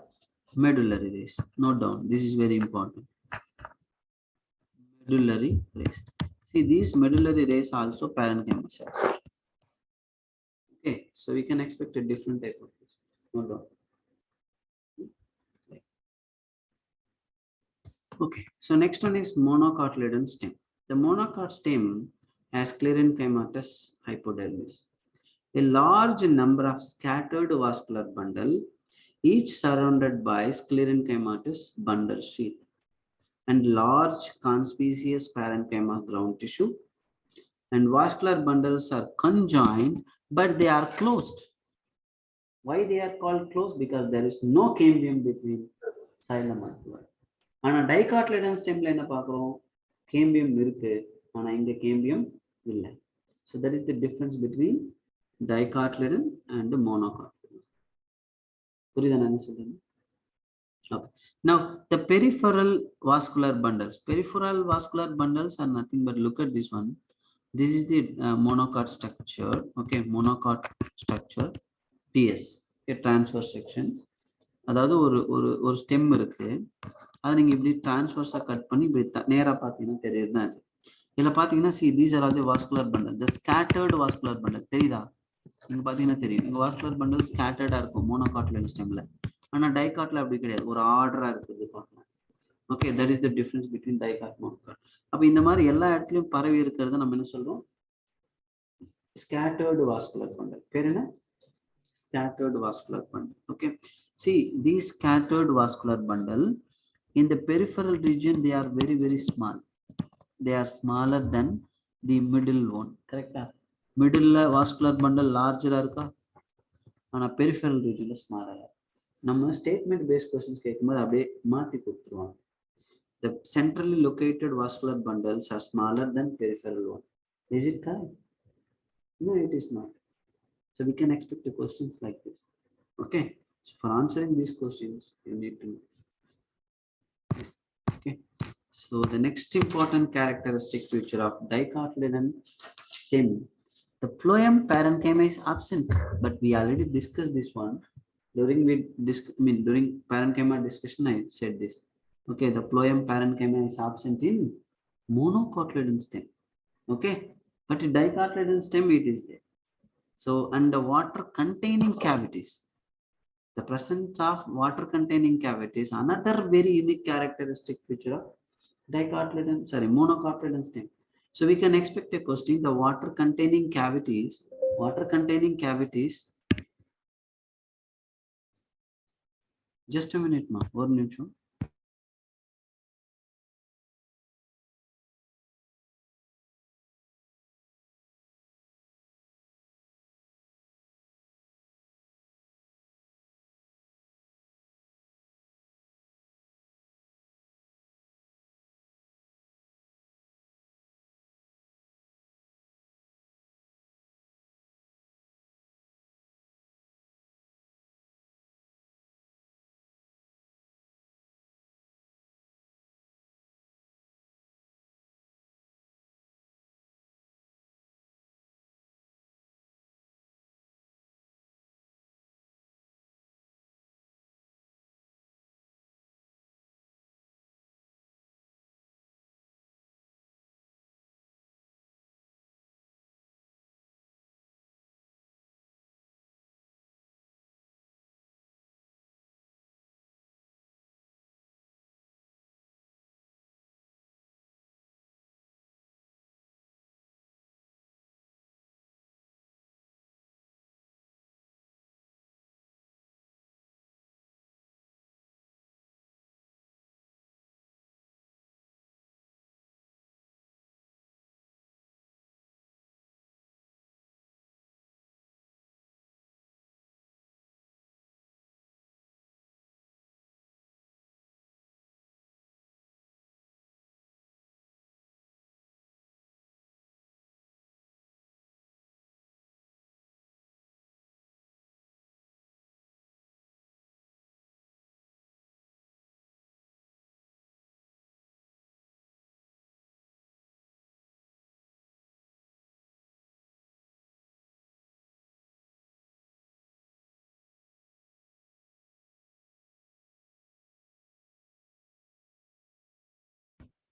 medullary rays. Note down. This is very important. Medullary rays. See, these medullary rays are also parenchyma cells. Okay, so we can expect a different type of this. Note down. Okay, so next one is monocotyledon stem. The monocot stem has sclerenchymatous hypodermis. A large number of scattered vascular bundle, each surrounded by sclerenchymatous bundle sheath, and large conspicuous parenchyma ground tissue. And vascular bundles are conjoined, but they are closed. Why they are called closed? Because there is no cambium between xylem and phloem. ஆனால் டைகாட்லேடன் ஸ்டெம்ல என்ன பார்க்குறோம், cambium இருக்கு, ஆனால் இங்கே cambium இல்லை. So that is the difference between dicotyledon and monocotyledon. புரியுதா நான் என்ன சொல்றேன்? Okay. Now the peripheral vascular bundles. Peripheral vascular bundles are nothing but, look at this one. This is the monocot structure. Okay, monocot structure. TS. Okay, transverse section. அதாவது ஒரு ஒரு ஒரு stem இருக்கு, அதை நீங்க இப்படி டிரான்ஸ்வர்ஸா கட் பண்ணி இப்படி நேரா பார்த்தீங்கன்னா தெரியுது தான் இது. இதுல பாத்தீங்கன்னா see these are all the vascular bundle, the scattered vascular bundle. தெரியுதா? இங்க பாத்தீங்கன்னா தெரியும், இங்க vascular bundle scattered இருக்கும் monocotyledon stemல. ஆனா டைகாட்ல அப்படி கிடையாது, ஒரு ஆர்டரா இருக்குது பார்க்கலாம். Okay, that is the difference between dicot monocot. அப்ப இந்த மாதிரி எல்லா இடத்துலயும் பரவி இருக்கிறத நம்ம என்ன சொல்றோம், scattered vascular bundle. பேர் என்ன? Scattered vascular bundle. Okay, see these scattered vascular bundle in the peripheral region, they are very very small. They are smaller than the middle one. Correct? Middle vascular bundle larger இருக்கா, ஆனா peripheral region smaller. நம்ம statement based questions கேட்கும்போது அப்படியே மாத்தி கொடுத்துருவாங்க. The centrally located vascular bundles are smaller than peripheral one. Is it correct? No, it is not. So we can expect the questions like this. Okay, so for answering these questions you need to know. Okay, so the next important characteristic feature of dicotyledon stem, the phloem parenchyma is absent, but we already discussed this one during during parenchyma discussion. I said this. Okay, the phloem parenchyma is absent in monocotyledon stem. Okay, but in dicotyledon stem it is there. So, and the water containing cavities, the presence of water containing cavities, another very unique characteristic feature of monocotyledon stem. So we can expect a question, the water containing cavities. Just a minute ma, one nimisham.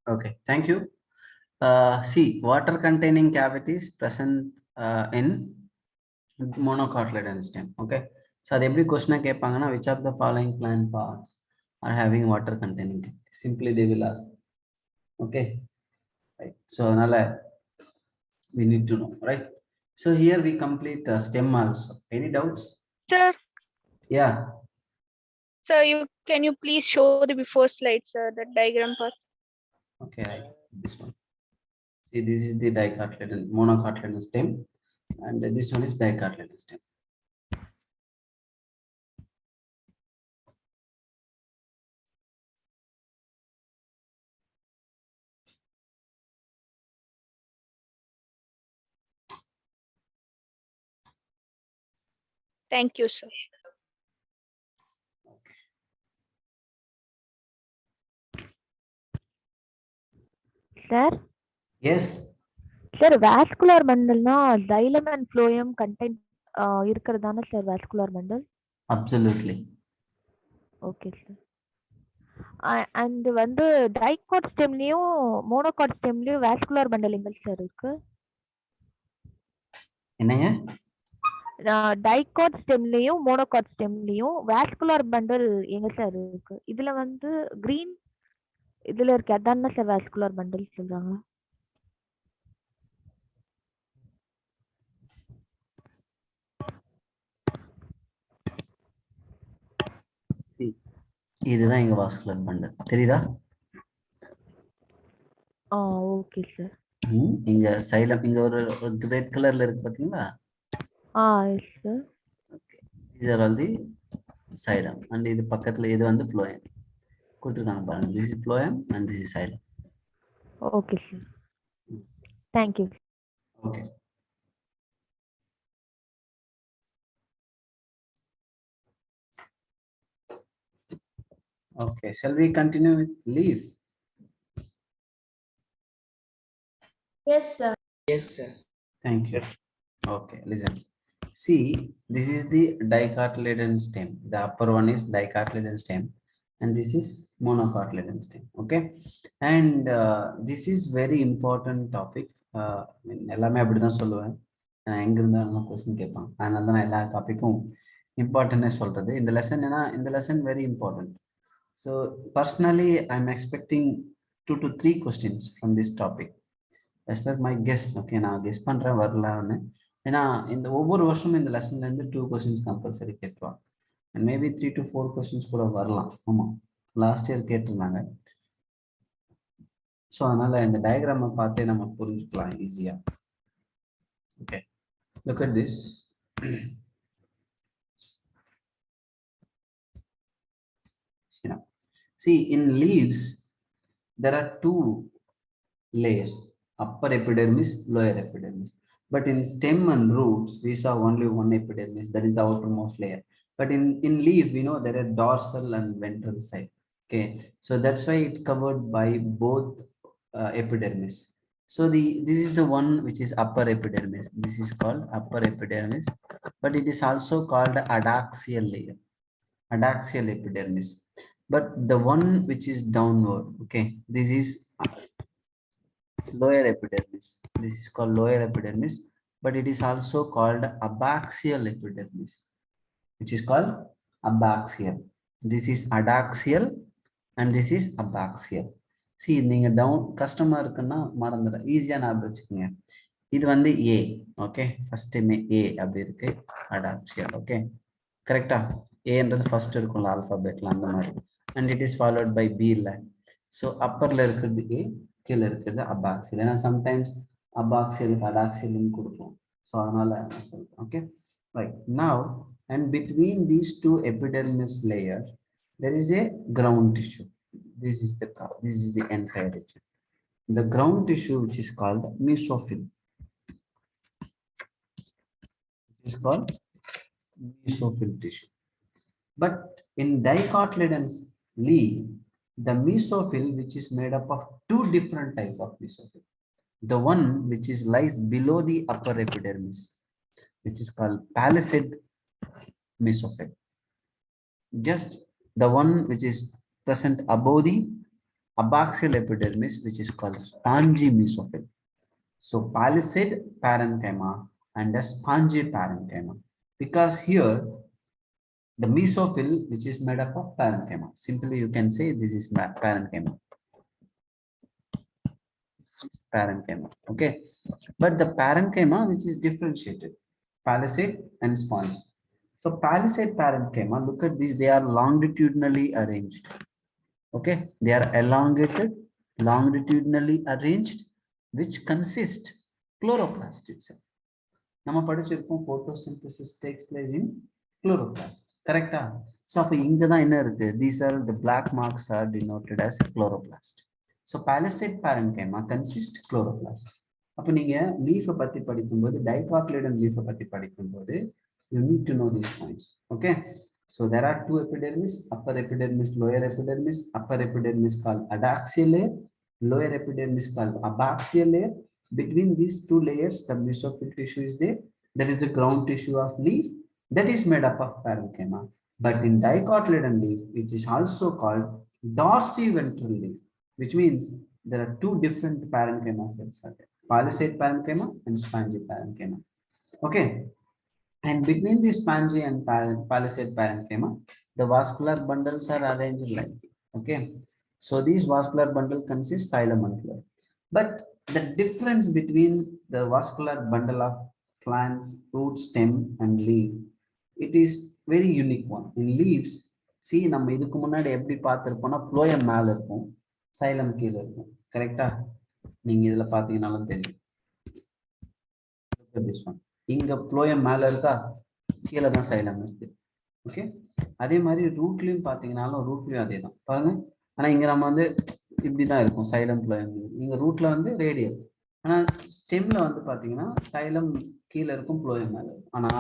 Okay, thank you. See, water containing cavities present in monocotyledon stem. Okay, so every question கேட்பாங்கன்னா which of the following plant parts are having water containing cavities? Simply they will ask. Okay, right. So nala we need to know, right? So here we complete stem also. Any doubts? Sir, Yeah. sir, can you please show the before slide, sir, the diagram part? Okay, this one. See, this is the dicotyledon, monocotyledon stem, and this one is dicotyledon stem. Thank you, sir. Sir, Yes. sir, vascular bundle na xylem and phloem content இருக்கிறதான sir vascular bundle? Absolutely. Okay, sir. And வந்து dicot stemலயும் monocot stemலயும் vascular bundle எங்க sir இருக்கு? என்னங்க? Dicot stemலயும் monocot stemலயும் vascular bundle எங்க sir இருக்கு? இதுல வந்து green இதுல இருக்கு அதான sir vascular bundle சொல்றாங்க. See, இதுதான் எங்க vascular bundle. தெரியுதா? Okay sir. இங்க சைலம் இங்க ஒரு ரெட் கலர்ல இருக்கு பாத்தீங்களா? Yes sir. Okay. these are all the xylem and இது பக்கத்துல இது வந்து phloem. கொடுத்திருக்காங்க பாருங்க. this is phloem and this is xylem. Okay sir. Thank you. Okay. Okay, shall we continue with leaf? Yes, sir. Yes, sir. Thank you. Okay, listen. See, this is the dicotyledon stem. The upper one is dicotyledon stem, and this is monocotyledon stem. Okay, and this is very important topic. எல்லாமே அப்படிதான் சொல்லுவேன். நான் எங்க இருந்தாலும் question கேட்பாங்க. அதனால தான் நான் எல்லா டாபிக்கும் இம்பார்ட்டன்ட்னே சொல்றது. இந்த லெசன் ஏன்னா இந்த lesson very important. So personally, I'm expecting 2 to 3 questions from this topic. As per my guess, okay, நான் கெஸ் பண்றேன் வரலான்னு. ஏன்னா இந்த ஒவ்வொரு வருஷமும் இந்த லெசன்ல இருந்து 2 questions கம்பல்சரி கேட்பாங்க. And maybe 3 to 4 questions கூட வரலாம். ஆமா, லாஸ்ட் இயர் கேட்டிருந்தாங்க. ஸோ அதனால இந்த டயக்ராமை பார்த்தே நம்ம புரிஞ்சுக்கலாம் ஈஸியா. Okay, look at this. See, in leaves there are 2 layers, upper epidermis, lower epidermis. But in stem and roots, we saw only one epidermis, that is the outermost layer. But in leaf, we know there are dorsal and ventral side. Okay, so that's why it covered by both epidermis. So this is the one which is upper epidermis. This is called upper epidermis, but it is also called adaxial layer, adaxial epidermis. But the one which is downward, okay, this is lower epidermis. This is called lower epidermis, but it is also called abaxial epidermis, which is called abaxial. This is adaxial and this is abaxial. See, நீங்க down கஸ்டமா இருக்குன்னா மறந்துட ஈஸியா ஞாபகம் வச்சுக்கோங்க. இது வந்து A, okay, first A அப்படி இருக்கு, அடாக்சியல். ஓகே, கரெக்டா? ஏன்றது ஃபர்ஸ்ட் இருக்கும்ல ஆல்பாபெட்ல அந்த மாதிரி, and it is followed by B ல. ஸோ அப்பர்ல இருக்கிறது A, கீழே இருக்கிறது அபாக்சியல். ஏன்னா சம்டைம்ஸ் அபாக்சியல் அடாக்சியல்னு கொடுப்போம். ஸோ அதனால சொல்றேன். Okay, right. Now and between these 2 epidermis layers there is a ground tissue. This is the entire region, the ground tissue, which is called mesophyll. It is called mesophyll tissue. But in dicotyledon leaf, the mesophyll, which is made up of 2 different types of mesophyll. The one which is lies below the upper epidermis, which is called palisade mesophyll. Just the one which is present above the abaxial epidermis, which is called spongy mesophyll. So palisade parenchyma and a spongy parenchyma. Because here the mesophyll, which is made up of parenchyma. Simply you can say this is parenchyma. Parenchyma. Okay. But the parenchyma which is differentiated, palisade and sponge. So palisade parenchyma, look at these, they are longitudinally arranged. Okay, they are elongated, longitudinally arranged, which consist chloroplast itself. Nama padichirupom photosynthesis takes place in chloroplast. Correct? So these are the black marks are denoted as chloroplast. So palisade parenchyma consists chloroplast. அப்போ நீங்க leaf பத்தி படிக்கும்போது dicotyledon leaf பத்தி படிக்கும்போது you need to know these points. Okay, so there are two epidermis, upper epidermis, lower epidermis. Upper epidermis called adaxial layer, lower epidermis called abaxial layer. Between these two layers the mesophyll tissue is there. That is the ground tissue of leaf, that is made up of parenchyma. But in dicotyledon leaf, which is also called dorsiventral leaf, which means there are two different parenchyma cells are there. Palisade parenchyma and spongy parenchyma. Okay, and between the spongy and palisade parenchyma, the vascular bundles are arranged like this. Okay, so these vascular bundle consists xylem and phloem. But the difference between the vascular bundle of plants, root, stem, and leaf, it is very unique one. In leaves, see, நம்ம இதுக்கு முன்னாடி எப்படி பார்த்திருப்போம்னா phloem மேல இருக்கும், xylem கீழ இருக்கும். கரெக்ட்டா? நீங்க இதல பாத்தீங்கனாலும் தெரியும். Look at this one. இங்க phloem மேல இருக்கா, கீழ தான் xylem இருக்கு. ஓகே, அதே மாதிரி ரூட்லயும் பாத்தீங்கனாலும் ரூட்லயும் அதேதான். பாருங்க, ஆனா இங்க நம்ம வந்து இப்படி தான் இருக்கும் xylem phloem. இங்க ரூட்ல வந்து ரேடியல். ஆனா ஸ்டெம்ல வந்து பாத்தீங்கன்னா xylem கீழ இருக்கும், phloem மேல இருக்கும். ஆனா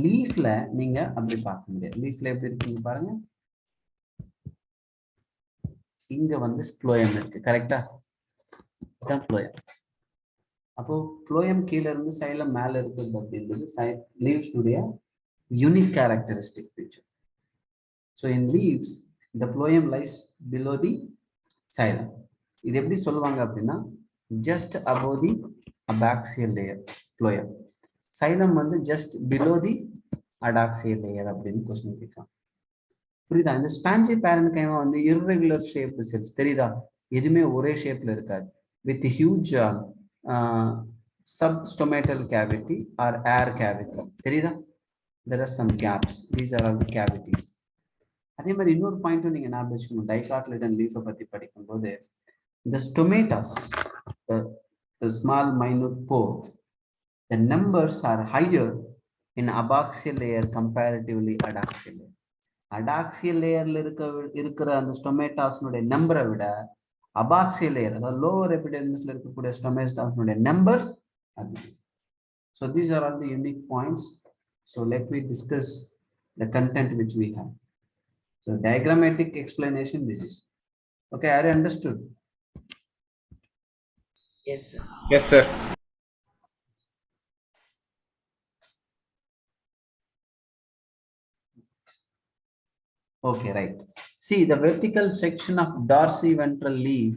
லீஃப்ல நீங்க அப்படி பார்க்க முடியாது. லீஃப்ல எப்படி இருக்குங்க பாருங்க, இங்க வந்து phloem இருக்கு. கரெக்ட்டா? இதான் phloem. அப்போ phloem கீழ இருந்து xylem மேல இருக்குது அப்படின்றது leaves உடைய unique characteristic feature. So in leaves the phloem lies below the xylem. இது எப்படி சொல்லுவாங்க அப்படின்னா just above the abaxial layer phloem. Xylem வந்து just below the adaxial layer அப்படின்னு क्वेश्चन கேட்கலாம். புரியுதா? இந்த ஸ்பாஞ்சி parenchyma வந்து irregular shaped cells. தெரியுதா? எதுவுமே ஒரே ஷேப்ல இருக்காது. With huge substomatal cavity or air cavity. தெரியுதா? There are some gaps. These are all the cavities. அதே மாதிரி இன்னொரு பாயிண்ட்டும் நீங்க ஞாபகம் வச்சுக்கணும். dicotyledon leaf பத்தி படிக்கும்போது the stomatas, the small minute pore, the numbers are higher in abaxial layer comparatively adaxial layer. Adaxial layerல இருக்கிற அந்த ஸ்டொமேட்டாஸ்னுடைய நம்பரை விட abaxial layer, அதாவது lower epidermisல இருக்கக்கூடிய ஸ்டொமேட்டாஸ்னுடைய நம்பர்ஸ் அதிகம். So these are all the unique points. So let me discuss the content which we have. So diagrammatic explanation this is. Okay, are you understood? Yes, sir. Yes, sir. Okay, right. See, the vertical section of dorsiventral leaf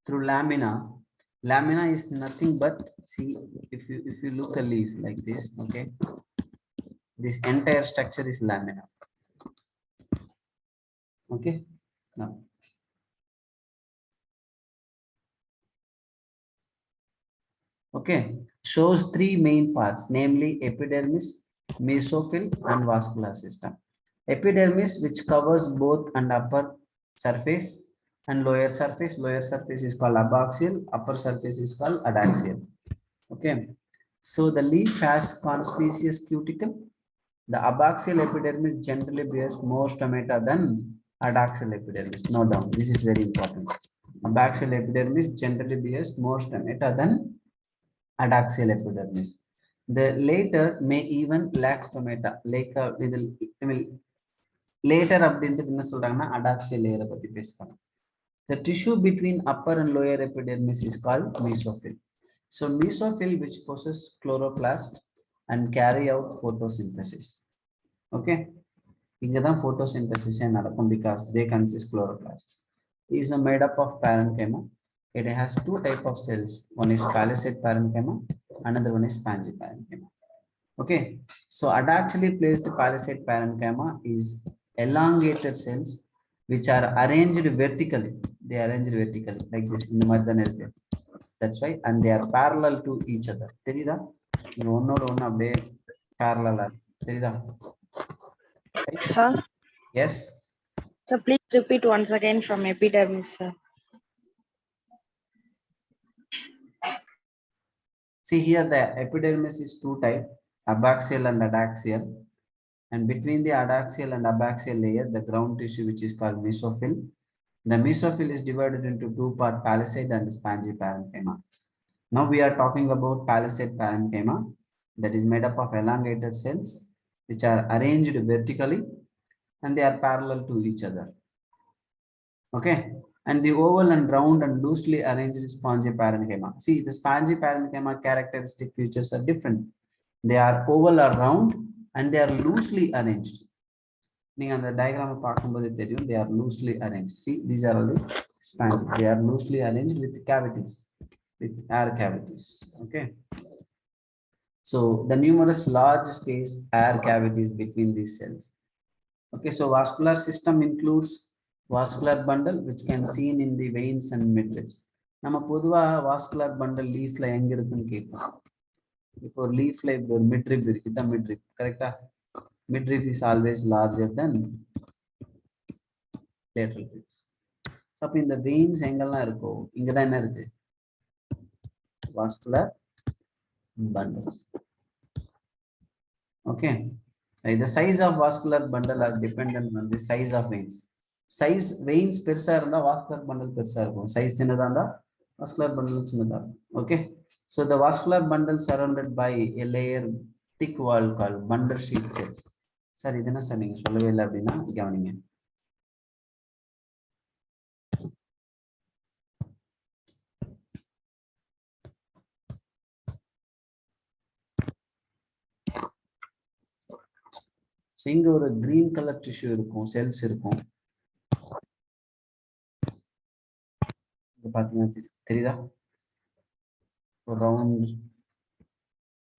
through lamina. Lamina is nothing but, see, if you look a leaf like this, okay, this entire structure is lamina. Okay, now okay, shows three main parts, namely epidermis, mesophyll, and vascular system. Epidermis, which covers both and upper surface and lower surface. Lower surface is called abaxial, upper surface is called adaxial. Okay, so the leaf has conspicuous cuticle. The abaxial epidermis generally bears more stomata than adaxial epidermis. Note down, this is very important. Abaxial epidermis generally bears more stomata than adaxial epidermis. The later may even lack stomata. Later அப்படின்றது என்ன சொல்றாங்கன்னா adaxial layer பத்தி பேசுறாங்க. The tissue between upper and lower epidermis is called mesophyll. So mesophyll which possess chloroplast and carry out photosynthesis. Okay, இங்க தான் photosynthesis நடக்கும் because they consist chloroplast. is made up of parenchyma. It has two type of cells. One is palisade parenchyma, another one is spongy parenchyma. Okay, so adaxially placed palisade parenchyma is elongated cells which are arranged vertically. They are arranged vertically like this in the mother. That's why, and they are parallel to each other. தெரியுதா? இது ஒன்னோட ஒன்னு அப்படியே parallel ஆ தெரியுதா? Sir, Yes. so please repeat once again from epidermis, sir. See here, the epidermis is two type, abaxial and adaxial. And between the adaxial and abaxial layer, the ground tissue which is called mesophyll. The mesophyll is divided into two part, palisade and spongy parenchyma. Now we are talking about palisade parenchyma that is made up of elongated cells which are arranged vertically and they are parallel to each other. Okay, and the oval and round and loosely arranged spongy parenchyma. See, the spongy parenchyma characteristic features are different. They are oval or round and they are loosely arranged. நீங்க அந்த diagram பார்க்கும்போது தெரியும், they are loosely arranged. See, these are all the spongy. They are loosely arranged with cavities, with air cavities. Okay, so the numerous large space air cavities between these cells. Okay, so vascular system includes vascular bundle which can seen in the veins and midribs. நம்ம பொதுவா vascular bundle leafல எங்க இருக்குன்னு கேட்போம். இப்போ ஒரு leafல இப்படி ஒரு midrib இருக்கு, இதான் midrib, கரெக்டா? Midrib is always larger than lateral ribs. So அப்ப இந்த veins எங்கெல்லாம் இருக்கோ இங்கதான் என்ன இருக்கு? Vascular bundles. Okay, the size of vascular bundle are dependent on the size of veins. Size veins பெருசா இருந்தா vascular bundle பெருசா இருக்கும். Size சின்னதா இருந்தா vascular bundle சின்னதா இருக்கும். Okay, so the vascular bundle surrounded by a layer thick wall called bundle sheet cells. Sir இது என்ன சார் நீங்க சொல்லவே இல்லை அப்படின்னா கவனிங்க. இங்க ஒரு கிரீன் கலர் டிஷ்யூ இருக்கும், செல்ஸ் இருக்கும். பாத்தீங்கன்னா தெரியுதா? Round,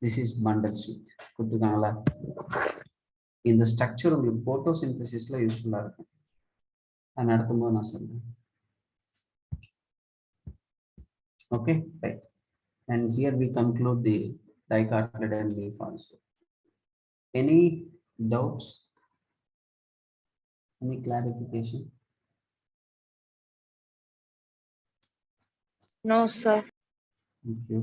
this is bundle sheet கொடுத்துருக்காங்களா? இந்த ஸ்ட்ரக்சர் உங்களுக்கு போட்டோசிந்தசிஸ்ல யூஸ்ஃபுல்லா இருக்கும். நான் நடத்தும்போது நான் சொல்றேன். Okay, right. And here we conclude the dicotyledon leaf also. Any doubts? Any clarification? No, sir. Thank you.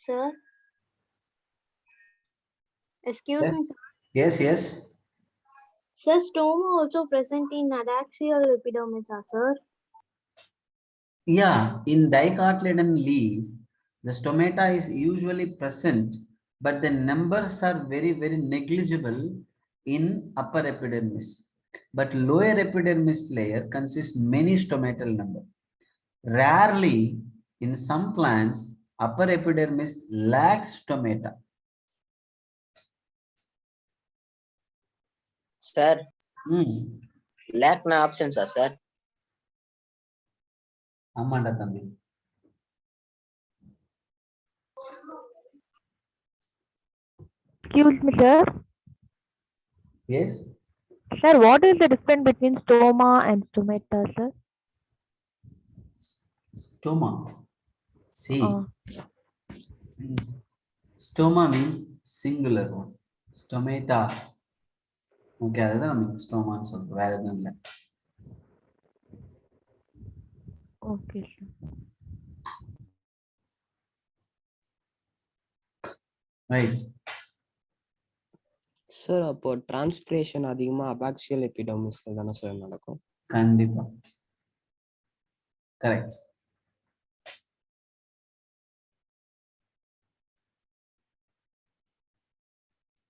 Sir. Excuse Yes. me, sir. Yes, yes. Sir, stoma also present in adaxial epidermis, sir. Yeah, in dicotyledon leaf, the stomata is usually present, but the numbers are very, very negligible in upper epidermis. But lower epidermis layer consists many stomatal number. Rarely, in some plants, upper epidermis lacks stomata. Sir, Hmm. lack na absence, sir. ஆமாண்டா தம்பி. Excuse me, sir. Yes. Sir, what is the difference between stoma and stomata, sir? Stoma. See. Oh. Stoma means singular one. Stomata. Okay, அதுதான் நமக்கு ஸ்டோமான்னு சொல்றோம், வேற எதுவும் இல்லை. Okay, sir. Right. Sir அப்போ transpiration அதிகமா அபாக்சியல் எபிடர்மிஸ்ல தானே சார் நடக்கும்? கண்டிப்பா. கரெக்ட்.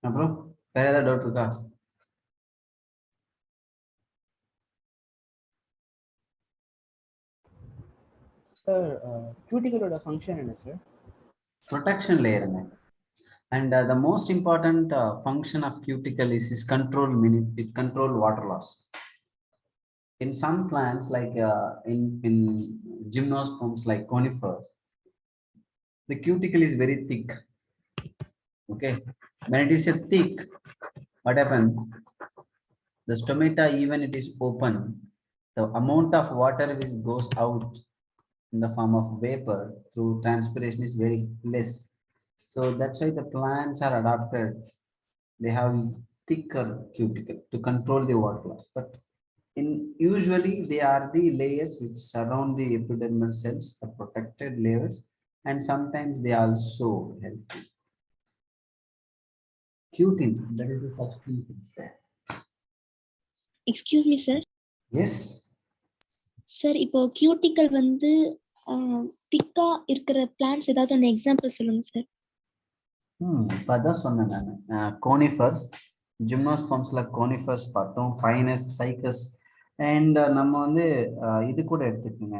அப்புறம் வேற ஏதாவது டவுட் இருக்கா? சார், cuticle ஓட ஃபங்க்ஷன் என்ன சார்? ப்ரொடெக்ஷன் லேயருங்க. And the most important function of cuticle is it control water loss. In some plants, like in gymnosperms like conifers, the cuticle is very thick. Okay, when it is a thick, what happens? The stomata, even it is open, the amount of water which goes out in the form of vapor through transpiration is very less. So that's why the plants are adapted. They have thicker cuticle to control the water loss. But usually they are the layers which surround the epidermal cells, are protected layers, and sometimes they also help. Cutin, that is the substance there. Excuse me, sir. Yes. Sir, இப்போ cuticle வந்து திக்கா இருக்கிற plants ஏதாவது ஒன்று example சொல்லுங்க sir. இப்போ அதான் சொன்னேன் நான். கோனிஃபர்ஸ், ஜிம்னோஸ்பம்ஸ்ல கோனிஃபர்ஸ் பார்த்தோம், பைனஸ், சைக்கஸ், அண்ட் நம்ம வந்து இது கூட எடுத்துக்கோங்க,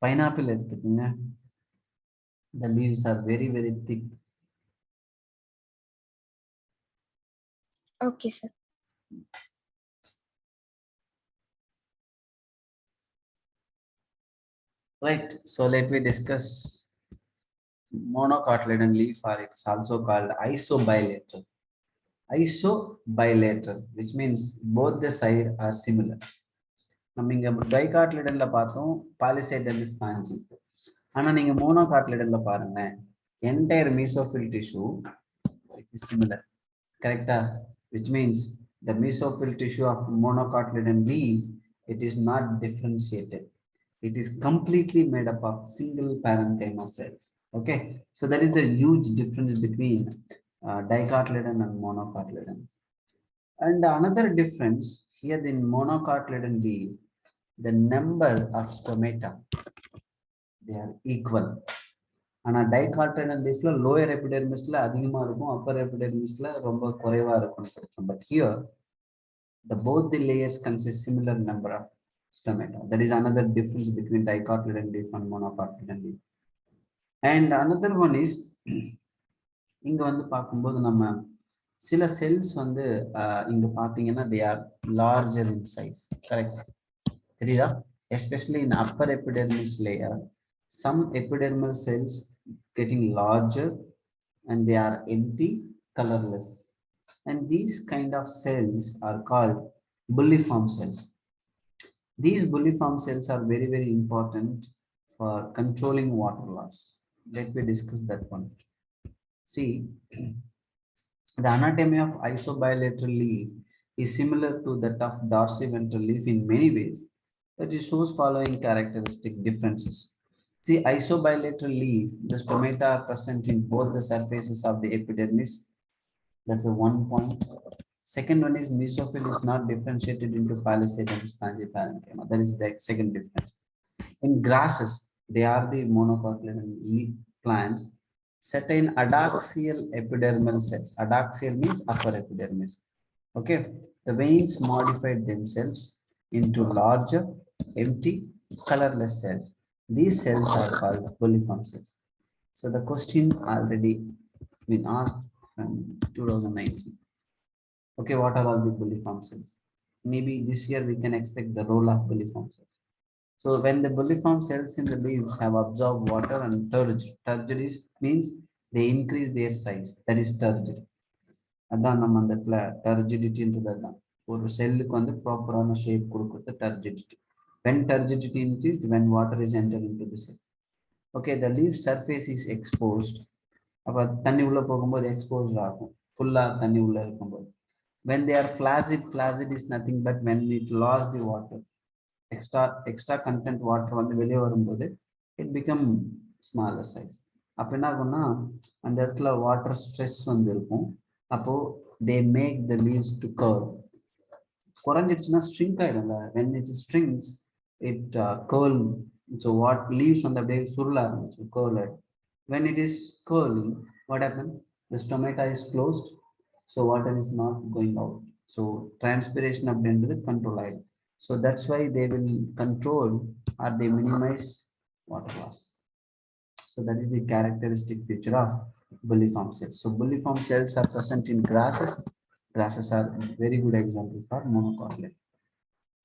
பைனாப்பிள் எடுத்துக்கோங்க. The leaves are very, very thick. Okay, sir. Right. So let me discuss monocotyledon leaf, or it is also called isobilateral. Isobilateral, which means both the side are similar. நம்ம இங்க டைகாட்லிடன்ல பார்த்தோம் பாலிசைடெமிஸ் பாஞ்சி. ஆனா நீங்க மோனோகாட்லிடன்ல பாருங்க, entire mesophyll tissue which is similar. Correcta? Which means the mesophyll tissue of monocotyledon leaf, it is not differentiated. It is completely made up of single parenchyma cells. Okay, so that is the huge difference between dicotyledon and monocotyledon. And another difference here in monocotyledon leaf, the number of stomata, they are equal. ஆனா dicotyledon leafல lower epidermisல அதிகமா இருக்கும், upper epidermisல ரொம்ப குறைவா இருக்கும் படிச்சோம். But here the both the layers consist similar number of stomata. That is another difference between dicotyledon leaf and monocotyledon leaf. And another one is இங்க வந்து பார்க்கும்போது நம்ம சில செல்ஸ் வந்து இங்க பாத்தீங்கன்னா they are larger in size. Correct? தெரியுதா? Especially in upper epidermis layer, some epidermal cells getting larger and they are empty, colorless. And these kind of cells are called bulliform cells. These bulliform cells are very, very important for controlling water loss. Let me discuss that one. See, the anatomy of isobilateral leaf is similar to that of dorsiventral leaf in many ways, but it shows following characteristic differences. See, isobilateral leaf, the stomata are present in both the surfaces of the epidermis. That's the one point. Second one is mesophyll is not differentiated into Palestine Parenchyma. That is the second difference. In grasses, they are the monocotyledon leaf plants. Certain adaxial epidermal cells. Adaxial means upper epidermis. Okay, the veins modified themselves into larger, empty, colorless cells. These cells are called bulliform cells. So the question already been asked from 2019. Okay, what are all the bulliform cells? Maybe this year we can expect the role of bulliform cells. So when the bulliform cells in the leaves have absorbed water and turgid means they increase their size. That is turgid. அதான் நம்ம அந்த டர்ஜிடிட்டின்றதுதான் ஒரு செல்லுக்கு வந்து ப்ராப்பரான shape கொடுக்குறது turgidity. When turgidity increased, when water is entered into the cell. Okay, the leaf surface is exposed. அப்ப தண்ணி உள்ள போகும்போது எக்ஸ்போஸ்ட் ஆகும், ஃபுல்லா தண்ணி உள்ள இருக்கும்போது. When they are flaccid is nothing but when it lost the water, extra content water வந்து வெளியே வரும்போது it become smaller size. அப்ப என்ன ஆகும்னா அந்த இடத்துல வாட்டர் ஸ்ட்ரெஸ் வந்து இருக்கும். அப்போ they make the leaves to curve. குறைஞ்சிருச்சுன்னா shrink ஆயிடும்ல. When it shrinks, it curl. So what leaves வந்து அப்படியே சுருள ஆரம்பிச்சு curl ஆயிடும். When it is curling, what happens? The stomata is closed, so water is not going out. So transpiration அப்படின்றது control ஆயிடும். So that's why they will control or they minimize water loss. So that is the characteristic feature of Bulliform cells. So bulliform cells are present in grasses. Grasses are very good example for monocotyledon.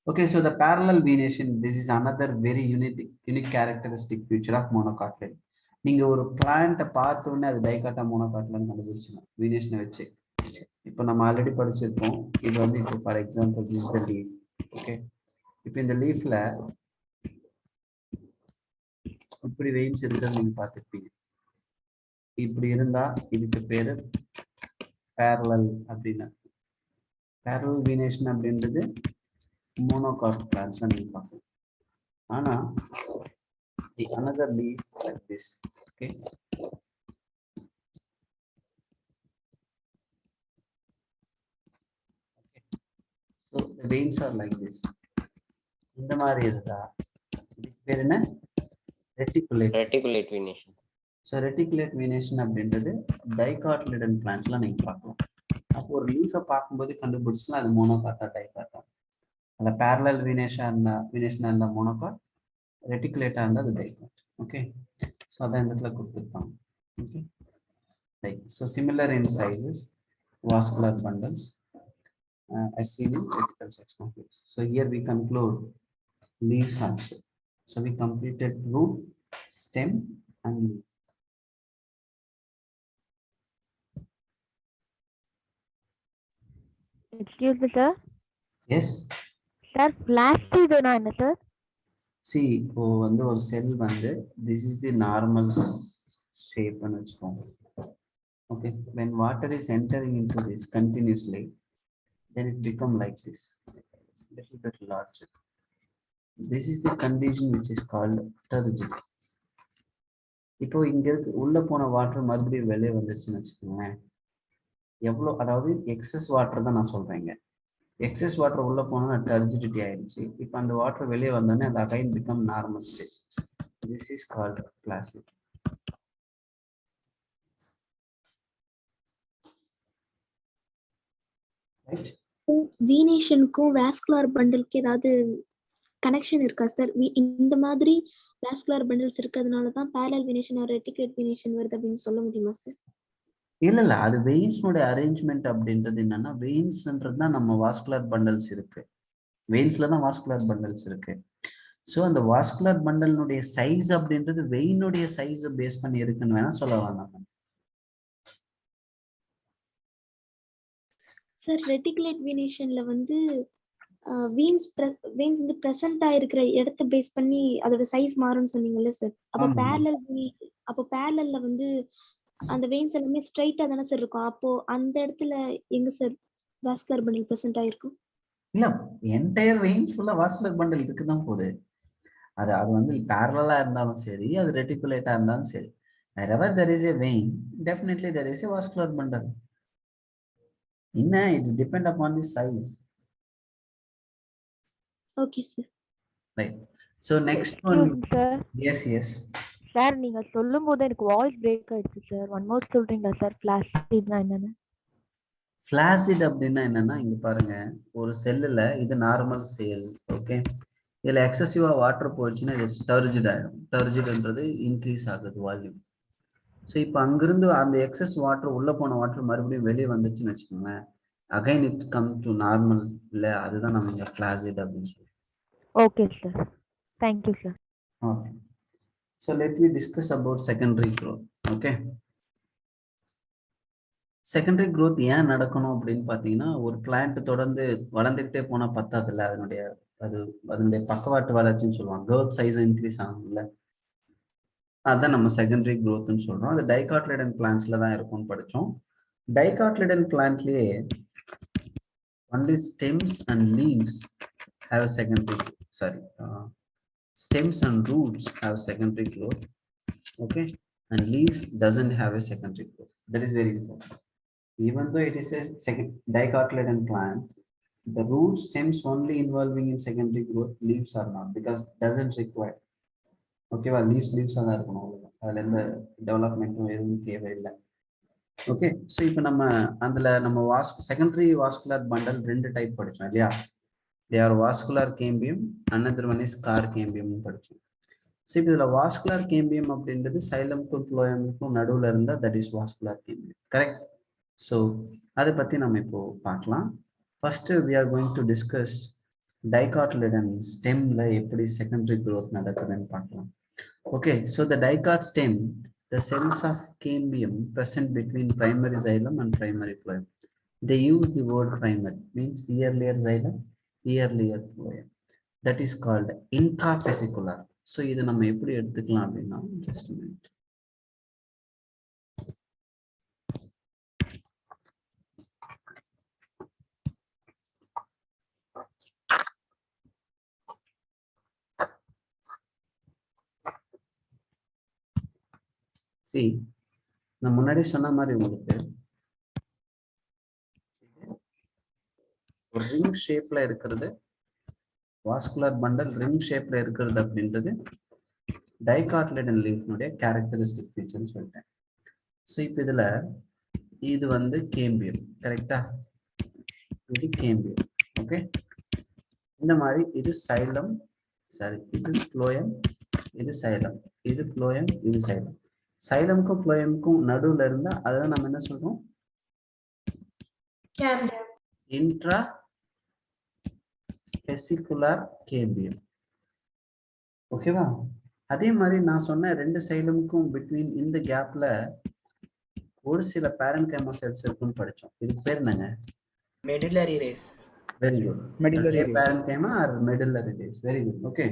Okay, so the parallel venation, this is another very unique characteristic feature of monocotyledon. நீங்க ஒரு பிளான்ட்டை பார்த்த உடனே அது டைகாட்டா மோனோகாட்லன்னு கண்டுபிடிச்சலாம் வீனேஷனை வச்சு. இப்போ நம்ம already படிச்சிருக்கோம். இது வந்து இப்போ for example is the leaf. Okay, இப்போ இந்த லீஃப்ல இப்படி வெயின்ஸ் இருக்கிறது நீங்க பார்த்துருப்பீங்க. இப்படி இருந்தா இதுக்கு பேரு பேரலல் அப்படின்னு. பேரலல் வீனேஷன் அப்படின்றது மோனோகாட் பிளான்ட்ஸ் நீங்க பார்க்கலாம். ஆனா the another leaf like this. Okay, so the veins are like this. இந்த மாதிரி இருந்தா இதுக்கு பேர் என்ன? Reticulate venation. So reticulate venation அப்படின்றது dicotyledon plants-ல நீங்க பார்க்கலாம். அப்போ ஒரு லீஃபை பார்க்கும்போது கண்டுபிடிச்சலாம் அது மோனோகாட்டா டைகாட்டா. அந்த parallel venation அந்த மோனோகாட், ரெட்டிகுலேட்டா இருந்தா அது டைகாட். Okay, so அதான் இந்த இடத்துல கொடுத்துருப்பாங்க. Okay, right. So similar in sizes, vascular bundles as seen in reticle section of leaves. So here we conclude leaves also. So we completed root, stem and leaf. Excuse me, sir. Yes. Sir, flashidona என்ன sir? See, இப்போ வந்து ஒரு செல் வந்து this is the normal shape ன்னு வச்சுக்கோங்க. Okay, when water is entering into this continuously, then it become like this, little bit larger. This is the condition which is called turgid. இப்போ இங்க உள்ள போன வாட்டர் மறுபடியும் வெளியே வந்துருச்சுன்னு வச்சுக்கோங்க. எவ்வளோ, அதாவது எக்ஸஸ் வாட்டர் தான் நான் சொல்றேங்க. எக்ஸஸ் வாட்டர் உள்ள போனா டர்ஜிடிட்டி ஆயிடுச்சு. இப்போ அந்த வாட்டர் வெளியே வந்தோடனே அந்த again become normal stage. This is called flaccid. Right. வீனேஷனுக்கும் வாஸ்குலர் பண்டலுக்கு ஏதாவது கனெக்ஷன் இருக்கா சார்? இந்த மாதிரி வாஸ்குலர் பண்டல்ஸ் இருக்கிறதுனால தான் parallel venation or reticulate venation வருது அப்படின்னு சொல்ல முடியுமா சார்? இல்ல அது வெயின்ஸ்னோட அரேஞ்ச்மெண்ட் அப்படின்றது என்னன்னா, வெயின்ஸ்ன்றது தான் நம்ம வாஸ்குலர் பண்டல்ஸ் இருக்கு. வெயின்ஸ்ல தான் வாஸ்குலர் பண்டல்ஸ் இருக்கு. ஸோ அந்த வாஸ்குலர் பண்டல்னுடைய சைஸ் அப்படின்றது வெயினுடைய சைஸை பேஸ் பண்ணி இருக்குன்னு வேணா சொல்லலாம் நம்ம. சார் ரெட்டிகுலேட் வீனேஷன்ல வந்து வெயின்ஸ் வந்து பிரசன்ட் ஆயிருக்கிற இடத்தை பேஸ் பண்ணி அதோட சைஸ் மாறும்னு சொன்னீங்கல்ல சார். அப்போ பேரலல்ல வந்து அந்த வெயின்ஸ் எல்லாமே ஸ்ட்ரைட்டா தானே சார் இருக்கும். அப்போ அந்த இடத்துல எங்க சார் வாஸ்குலர் பண்டல் பிரசன்ட் ஆயிருக்கும்? இல்ல, என்டையர் வெயின்ஸ் ஃபுல்லா வாஸ்குலர் பண்டல் இருக்குதான் போகுது. அது வந்து பேரலலா இருந்தாலும் சரி, அது ரெட்டிகுலேட்டா இருந்தாலும் சரி, wherever there is a vein, definitely there is a vascular bundle. It depend upon the size. Okay sir. Right. So next one. Yes. Sir நீங்க சொல்லும்போது எனக்கு வாய்ஸ் பிரேக் ஆயிடுச்சு சார். ஒன் மோர் சொல்றீங்களா சார்? ஃபிளாசிட்னா என்னன்னு? ஃபிளாசிட் அப்படின்னா என்னன்னா, இங்க பாருங்க, ஒரு செல்லுல இது நார்மல் செல். ஓகே, இதுல எக்ஸசிவா வாட்டர் போயிடுச்சுன்னா இது டர்ஜிட் ஆயிடும். டர்ஜிட்ன்றது இன்க்ரீஸ் ஆகுது வால்யூம். ஸோ இப்போ அங்கிருந்து அந்த எக்ஸஸ் வாட்டர் உள்ள போன வாட்டர் மறுபடியும் வெளியே வந்துச்சுன்னு வச்சுக்கோங்களேன், again it come to normal. இல்லை, அதுதான் நம்ம இங்க ஃபிளாசிட் அப்படின்னு சொல்லுவோம். Okay sir, thank you sir. Okay, so let me discuss about secondary growth. Okay, secondary growth ஏன் நடக்கணும் அப்படின்னு பார்த்தீங்கன்னா, ஒரு பிளான்ட் தொடர்ந்து வளர்ந்துக்கிட்டே போனால் பத்தாதுல்ல, அதனுடைய பக்கவாட்டு வளர்ச்சின்னு சொல்லுவாங்க. க்ரோத் சைஸ் இன்க்ரீஸ் ஆகும்ல, அதுதான் நம்ம செகண்டரி க்ரோத்னு சொல்றோம். அது டைகாட்லிடன் பிளான்ட்ஸ்ல தான் இருக்கும்னு படித்தோம். டைகாட்லிடன் பிளான்ட்லயே only stems and leaves have a secondary, stems and roots have secondary growth. Okay, and leaves doesn't have a secondary growth. That is very important. Even though it is a dicotyledon plant, the root stems only involving in secondary growth, leaves are not, because doesn't require. Okay, well, leaves தான் இருக்கணும், அவ்வளவுதான். அதுல எந்த டெவலப்மெண்ட்டும் எதுவும் தேவையில்லை. Okay, so இப்போ நம்ம secondary vascular bundle 2 type படித்தோம் இல்லையா? They are vascular cambium, another one is car cambium படித்தோம். ஸோ இப்போ இதில் வாஸ்குலர் கேம்பியம் அப்படின்றது சைலம்க்கும் ஃப்ளோயமுக்கும் நடுவில் இருந்தால் that is vascular cambium, correct? So அதை பற்றி நம்ம இப்போ பார்க்கலாம். First we are going to discuss Dicotyledon stemல எப்படி secondary growth நடக்குதுன்னு பார்க்கலாம். Okay, so the Dicot stem, the cells of cambium present between primary xylem and primary phloem. They use the word primary, means earlier xylem, earlier phloem. That is called intravesicular. So இதை நம்ம எப்படி எடுத்துக்கலாம் அப்படின்னா, just a minute. See, நான் முன்னாடி சொன்ன மாதிரி உங்களுக்கு ஒரு ரிங் ஷேப்ல இருக்கிறது வாஸ்குலர் பண்டல், ரிங் ஷேப்ல இருக்கிறது அப்படின்றது டைகாட்லிடன் லீஃப்னுடைய கேரக்டரிஸ்டிக் ஃபீச்சர்னு சொல்லிட்டேன். ஸோ இப்போ இதுல இது வந்து கேம்பியம், கரெக்டா? இது கேம்பியம். ஓகே, இந்த மாதிரி இது சைலம், சாரி இது ஃப்ளோயம், இது சைலம், இது ஃப்ளோயம், இது சைலம். சைலமுக்கும் ஃப்ளோயமுக்கும் நடுவில் இருந்தா அதான் நம்ம என்ன சொல்றோம்? Intra vesicular cambium. ஓகேவா? அதே மாதிரி நான் சொன்ன ரெண்டு சைலமுக்கும் பிட்வீன் இந்த கேப்ல ஒரு சில பேரன்கைமா செல்ஸ் இருக்குன்னு படிச்சோம். இதுக்கு பேர் என்னங்க? Medullary rays. Very good. Medullary parenchyma or medullary rays. Very good. Okay,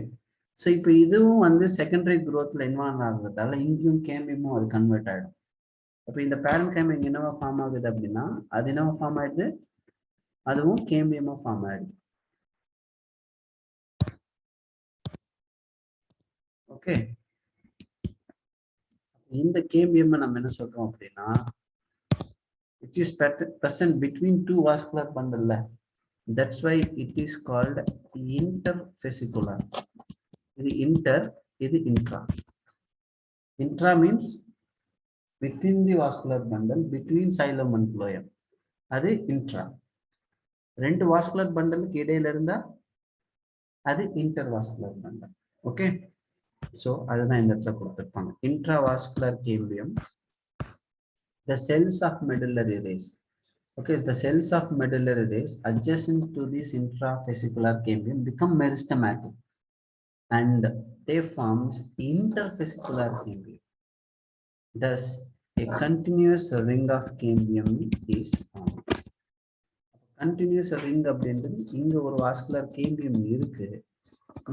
so இப்போ இதுவும் வந்து செகண்டரி குரோத்ல இன்வால்வ் ஆகுறதால இங்கேயும் கேம்பியமும் அது கன்வெர்ட் ஆகிடும். அப்போ இந்த பேரன்கைமா இங்கே என்னவா ஃபார்ம் ஆகுது அப்படின்னா அது என்னவா ஃபார்ம் ஆயிடுது, அதுவும் கேம்பியமா ஃபார்ம் ஆயிடுது. ஓகே, இந்த கேம்பியம் நம்ம என்ன சொல்றோம் அப்படின்னா it is present between two vascular bundle. That's why it is called intervesicular. இது inter, இது intra. Intra means within the vascular bundle between xylem and phloem. அது intra. ரெண்டு வாஸ்குலர் பண்டலுக்கு இடையில இருந்தா அது இன்டர்வாஸ்குலர் பண்டல். ஓகே, ஸோ அதுதான் இந்த இடத்துல கொடுத்துருப்பாங்க. Intravascular cambium, the cells of medullary race. Okay, the cells of medullary race adjacent to this intravesicular cambium become meristematic and they forms intervesicular cambium. Thus, a continuous ring of cambium is formed. Continuous ring அப்படின்றது இங்க ஒரு vascular cambium இருக்கு,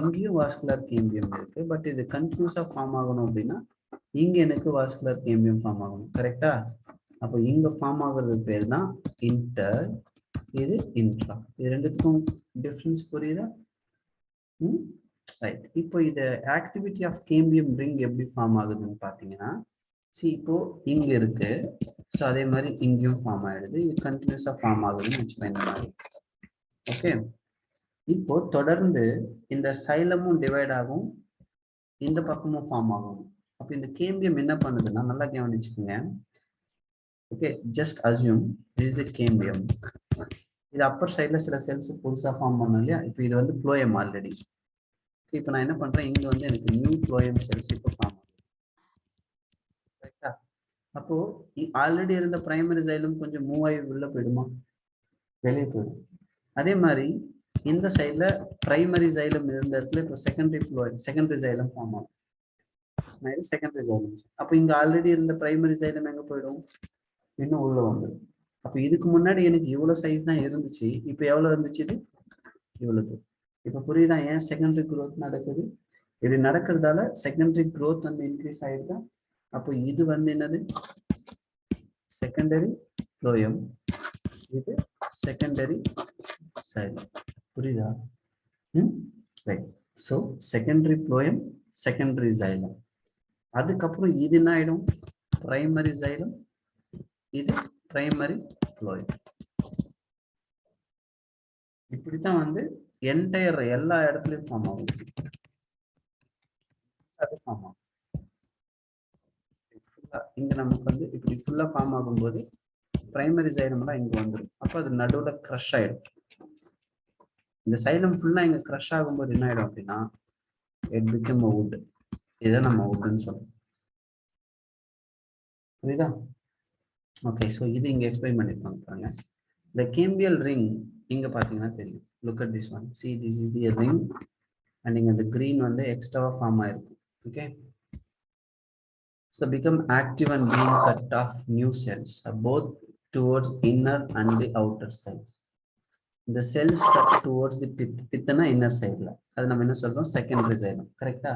இங்கேயும் vascular cambium இருக்கு. But இது கண்டினியூஸா form ஆகணும் அப்படின்னா இங்க எனக்கு வாஸ்குலர் கேம்பியம் ஃபார்ம் ஆகணும், கரெக்டா? அப்போ இங்க ஃபார்ம் ஆகுறது பேர் தான் இன்டர், இது இன்ட்ரா. இது ரெண்டுத்துக்கும் டிஃபரன்ஸ் புரியுதா? ரைட். இப்போ இது ஆக்டிவிட்டி ஆஃப் கேம்பியம் ரிங் எப்படி ஃபார்ம் ஆகுதுன்னு பாத்தீங்கன்னா, இப்போ இங்க இருக்கு, ஸோ அதே மாதிரி இங்கேயும் ஃபார்ம் ஆயிடுது. இது கண்டினியூஸா ஃபார்ம் ஆகுதுன்னு வச்சுப்பேன் இந்த மாதிரி. ஓகே, இப்போ தொடர்ந்து இந்த சைலமும் டிவைட் ஆகும், இந்த பக்கமும் ஃபார்ம் ஆகும். அப்போ இந்த கேம்பியம் என்ன பண்ணுதுன்னா, நல்லா கவனிச்சுக்கோங்க. Okay, just assume this is the cambium. இது அப்பர் சைட்ல சில செல்ஸ் புதுசா ஃபார்ம் பண்ணோம் இல்லையா? இப்போ இது வந்து ஃப்ளோயம் ஆல்ரெடி. இப்போ நான் என்ன பண்றேன், இங்க வந்து எனக்கு நியூ ஃப்ளோயம் செல்ஸ் இப்போ ஃபார்ம் ஆகும், கரெக்டா? அப்போ ஆல்ரெடி இருந்த பிரைமரி சைலம் கொஞ்சம் மூவ் ஆகி உள்ள போயிடுமா? வெளியே போயிடும். அதே மாதிரி இந்த சைட்ல பிரைமரி சைலம் இருந்த இடத்துல இப்போ செகண்டரி சைலம் ஃபார்ம் ஆகும். Secondary xylem. அப்போ இங்க ஆல்ரெடி இருந்த பிரைமரி சைலம் எங்க போயிடும்? இன்னும் உள்ள வந்துடும். அப்போ இதுக்கு முன்னாடி எனக்கு இவ்வளவு சைஸ் தான் இருந்துச்சு, இப்போ எவ்வளவு இருந்துச்சு? இது இவ்வளவு. இப்போ புரியுதா ஏன் செகண்டரி குரோத் நடக்குது? இப்படி நடக்கிறதால செகண்டரி குரோத் வந்து இன்க்ரீஸ் ஆயிடுதா? அப்போ இது வந்து என்னது? செகண்டரி ஃப்ளோயம், இது செகண்டரி சைலம். புரியுதா? Right. So secondary phloem, secondary xylem. அதுக்கப்புறம் இது என்ன ஆயிடும்? பிரைமரி சைலம், இது பிரைமரி ஃப்ளோயம். இப்படித்தான் வந்து என்டையர் எல்லா இடத்துலயும் ஃபார்ம் ஆகும். அது ஃபார்ம் ஆகும். இங்க நமக்கு வந்து இப்படி ஃபுல்லா ஃபார்ம் ஆகும்போது பிரைமரி சைலம் எல்லாம் இங்க வந்துடும். அப்போ அது நடுவுல க்ரஷ் ஆயிடும். இந்த சைலம் ஃபுல்லா இங்க க்ரஷ் ஆகும்போது என்ன ஆயிடும் அப்படின்னா இட் பிகம் a wood. இதான் நம்ம woodன்னு சொல்றோம். புரியுதா? ஓகே, ஸோ இது இங்க எக்ஸ்பிளைன் பண்ணிருப்பாங்க பாருங்க. The cambial ring இங்க பாத்தீங்கன்னா தெரியும். Look at this one. See, this is the ring and இங்க the green வந்து எக்ஸ்ட்ராவா ஃபார்ம் ஆயிருக்கு. Okay, so become active and being cut off new cells both towards inner and the outer cells. The cells cut towards the pith. Pithna inner side la அது நம்ம என்ன சொல்றோம், secondary xylem. கரெக்ட்டா?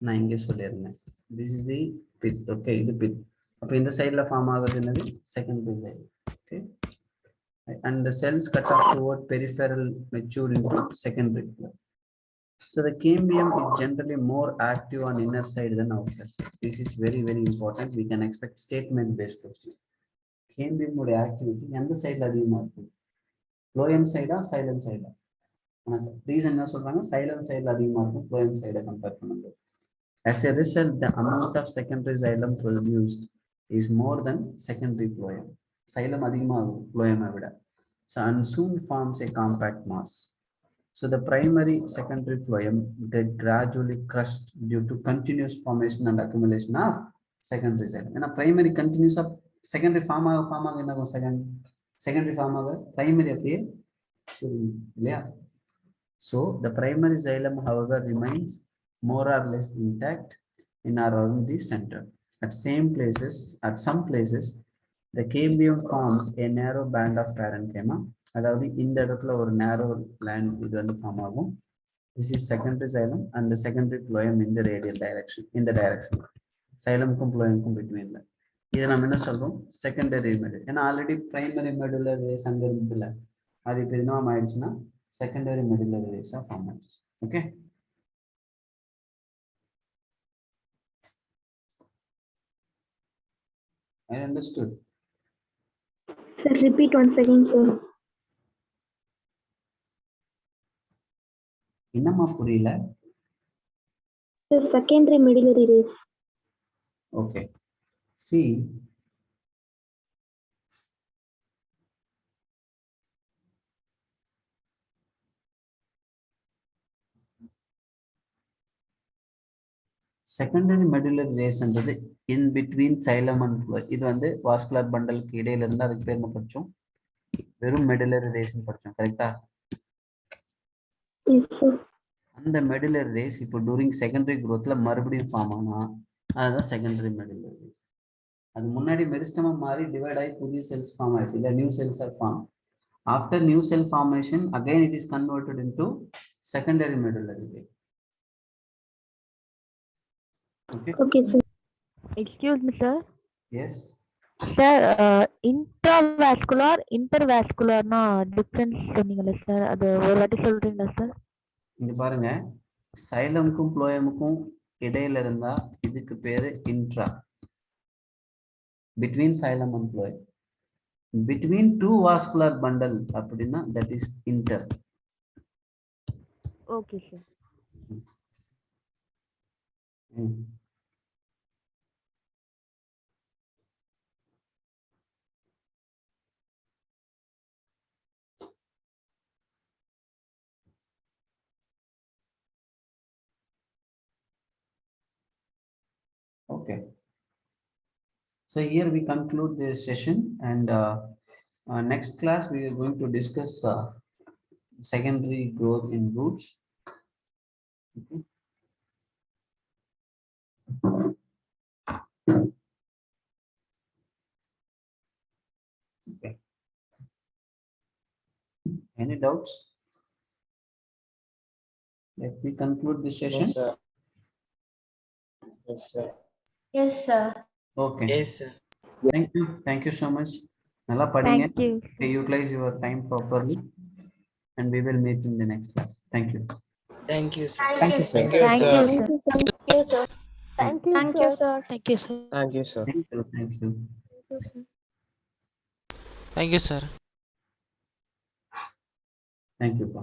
நான் இங்கே சொல்லிருந்தேன். This is the pith. Okay, இது pith. அப்ப இந்த சைடுல ஃபார்ம் ஆகுது என்னது, secondary xylem. Okay, and the cells cut off toward peripheral mature into secondary. So the cambium is generally more active on inner side than outer side. This is very important. We can expect statement based question. Cambium உடைய activity எந்த சைடுல அதிகமா இருக்கு, phloem சைடா xylem சைடா? Reason என்ன சொல்றாங்க, xylem சைடுல அதிகமா இருக்கும் phloem சைடை கம்பேர் பண்ணும்போது. As a result, the amount of secondary xylem produced is more than secondary phloem. Xylem அதிகமா இருக்கும் phloem விட. So and soon forms a compact mass. So the primary secondary phloem get gradually crushed due to continuous formation and accumulation of secondary xylem. ஏன்னா primary continuous of secondary form ஆக என்ன ஆகும், secondary form ஆக primary அப்படியே இல்லையா? So the primary xylem however remains more or less intact in or around the center. At some places the cambium forms a narrow band of parenchyma. அதாவது இந்த இடத்துல ஒரு narrow band இது வந்து form ஆகும். This is secondary xylem and the secondary phloem in the radial direction. இந்த direction சைலமுக்கும் phloemக்கும் பிட்வீன்ல இதை நம்ம என்ன சொல்றோம், செகண்டரி மெடுலரி. ஏன்னா ஆல்ரெடி பிரைமரி மெடுலரி ரேஸ் அங்க இருந்ததுல, அது இப்போ என்ன ஆயிடுச்சுன்னா செகண்டரி மெடுலரி ரேஸா ஃபார்ம் ஆயிடுச்சு. Okay, I understood. Sir, repeat once again, sir. என்னம்மா புரியல? Sir, secondary medullary race. Okay, see, secondary medullary ரேஸ்ன்றது in between xylem and phloem. இது வந்து வாஸ்குலர் பண்டலுக்கு இடையில இருந்து அதுக்கு பேர் என்ன படிச்சோம், வெறும் மெடுலரி ரேஸ்ன்னு படிச்சோம். கரெக்டா? Yes, sir. அந்த மெடுலரி ரேஸ் இப்போ டூரிங் செகண்டரி growthல மறுபடியும் ஃபார்ம் ஆனா அதுதான் செகண்டரி மெடுலரி ரேஸ். அது முன்னாடி மெரிஸ்டமா மாறி டிவைட் ஆகி புதிய செல்ஸ் ஃபார்ம் ஆயிடுச்சு, இல்லை new cells are form. After new cell formation, again it is converted into secondary medullary vein. Okay. Okay, sir. Excuse me, sir. Yes. Sir, intervascular difference சொன்னீங்கல்ல sir, அது ஒரு வாட்டி சொல்றீங்களா சார்? இங்க பாருங்க, சைலமுக்கும் phloemக்கும் இடையில இருந்தா இதுக்கு பேரு intra. Between xylem and phloem. Between two vascular bundle அப்படின்னா that is inter. Okay, sir. Okay. So here we conclude this session, and next class we are going to discuss secondary growth in roots. Okay. Okay. Any doubts? Let me conclude this session. No, sir. Yes, sir. Yes, sir. Okay. Yes, sir. Thank you so much. Nalla padinga. Thank you. Okay, utilize your time properly, and we will meet in the next class. Thank you. Thank you, sir. Thank you, sir. Thank you, Thank sir. you, sir. Thank you, sir. Thank you, Thank you, sir. Thank you, sir. Thank you, sir. Thank you. Thank you, sir. Thank you, sir. Thank you, Pa.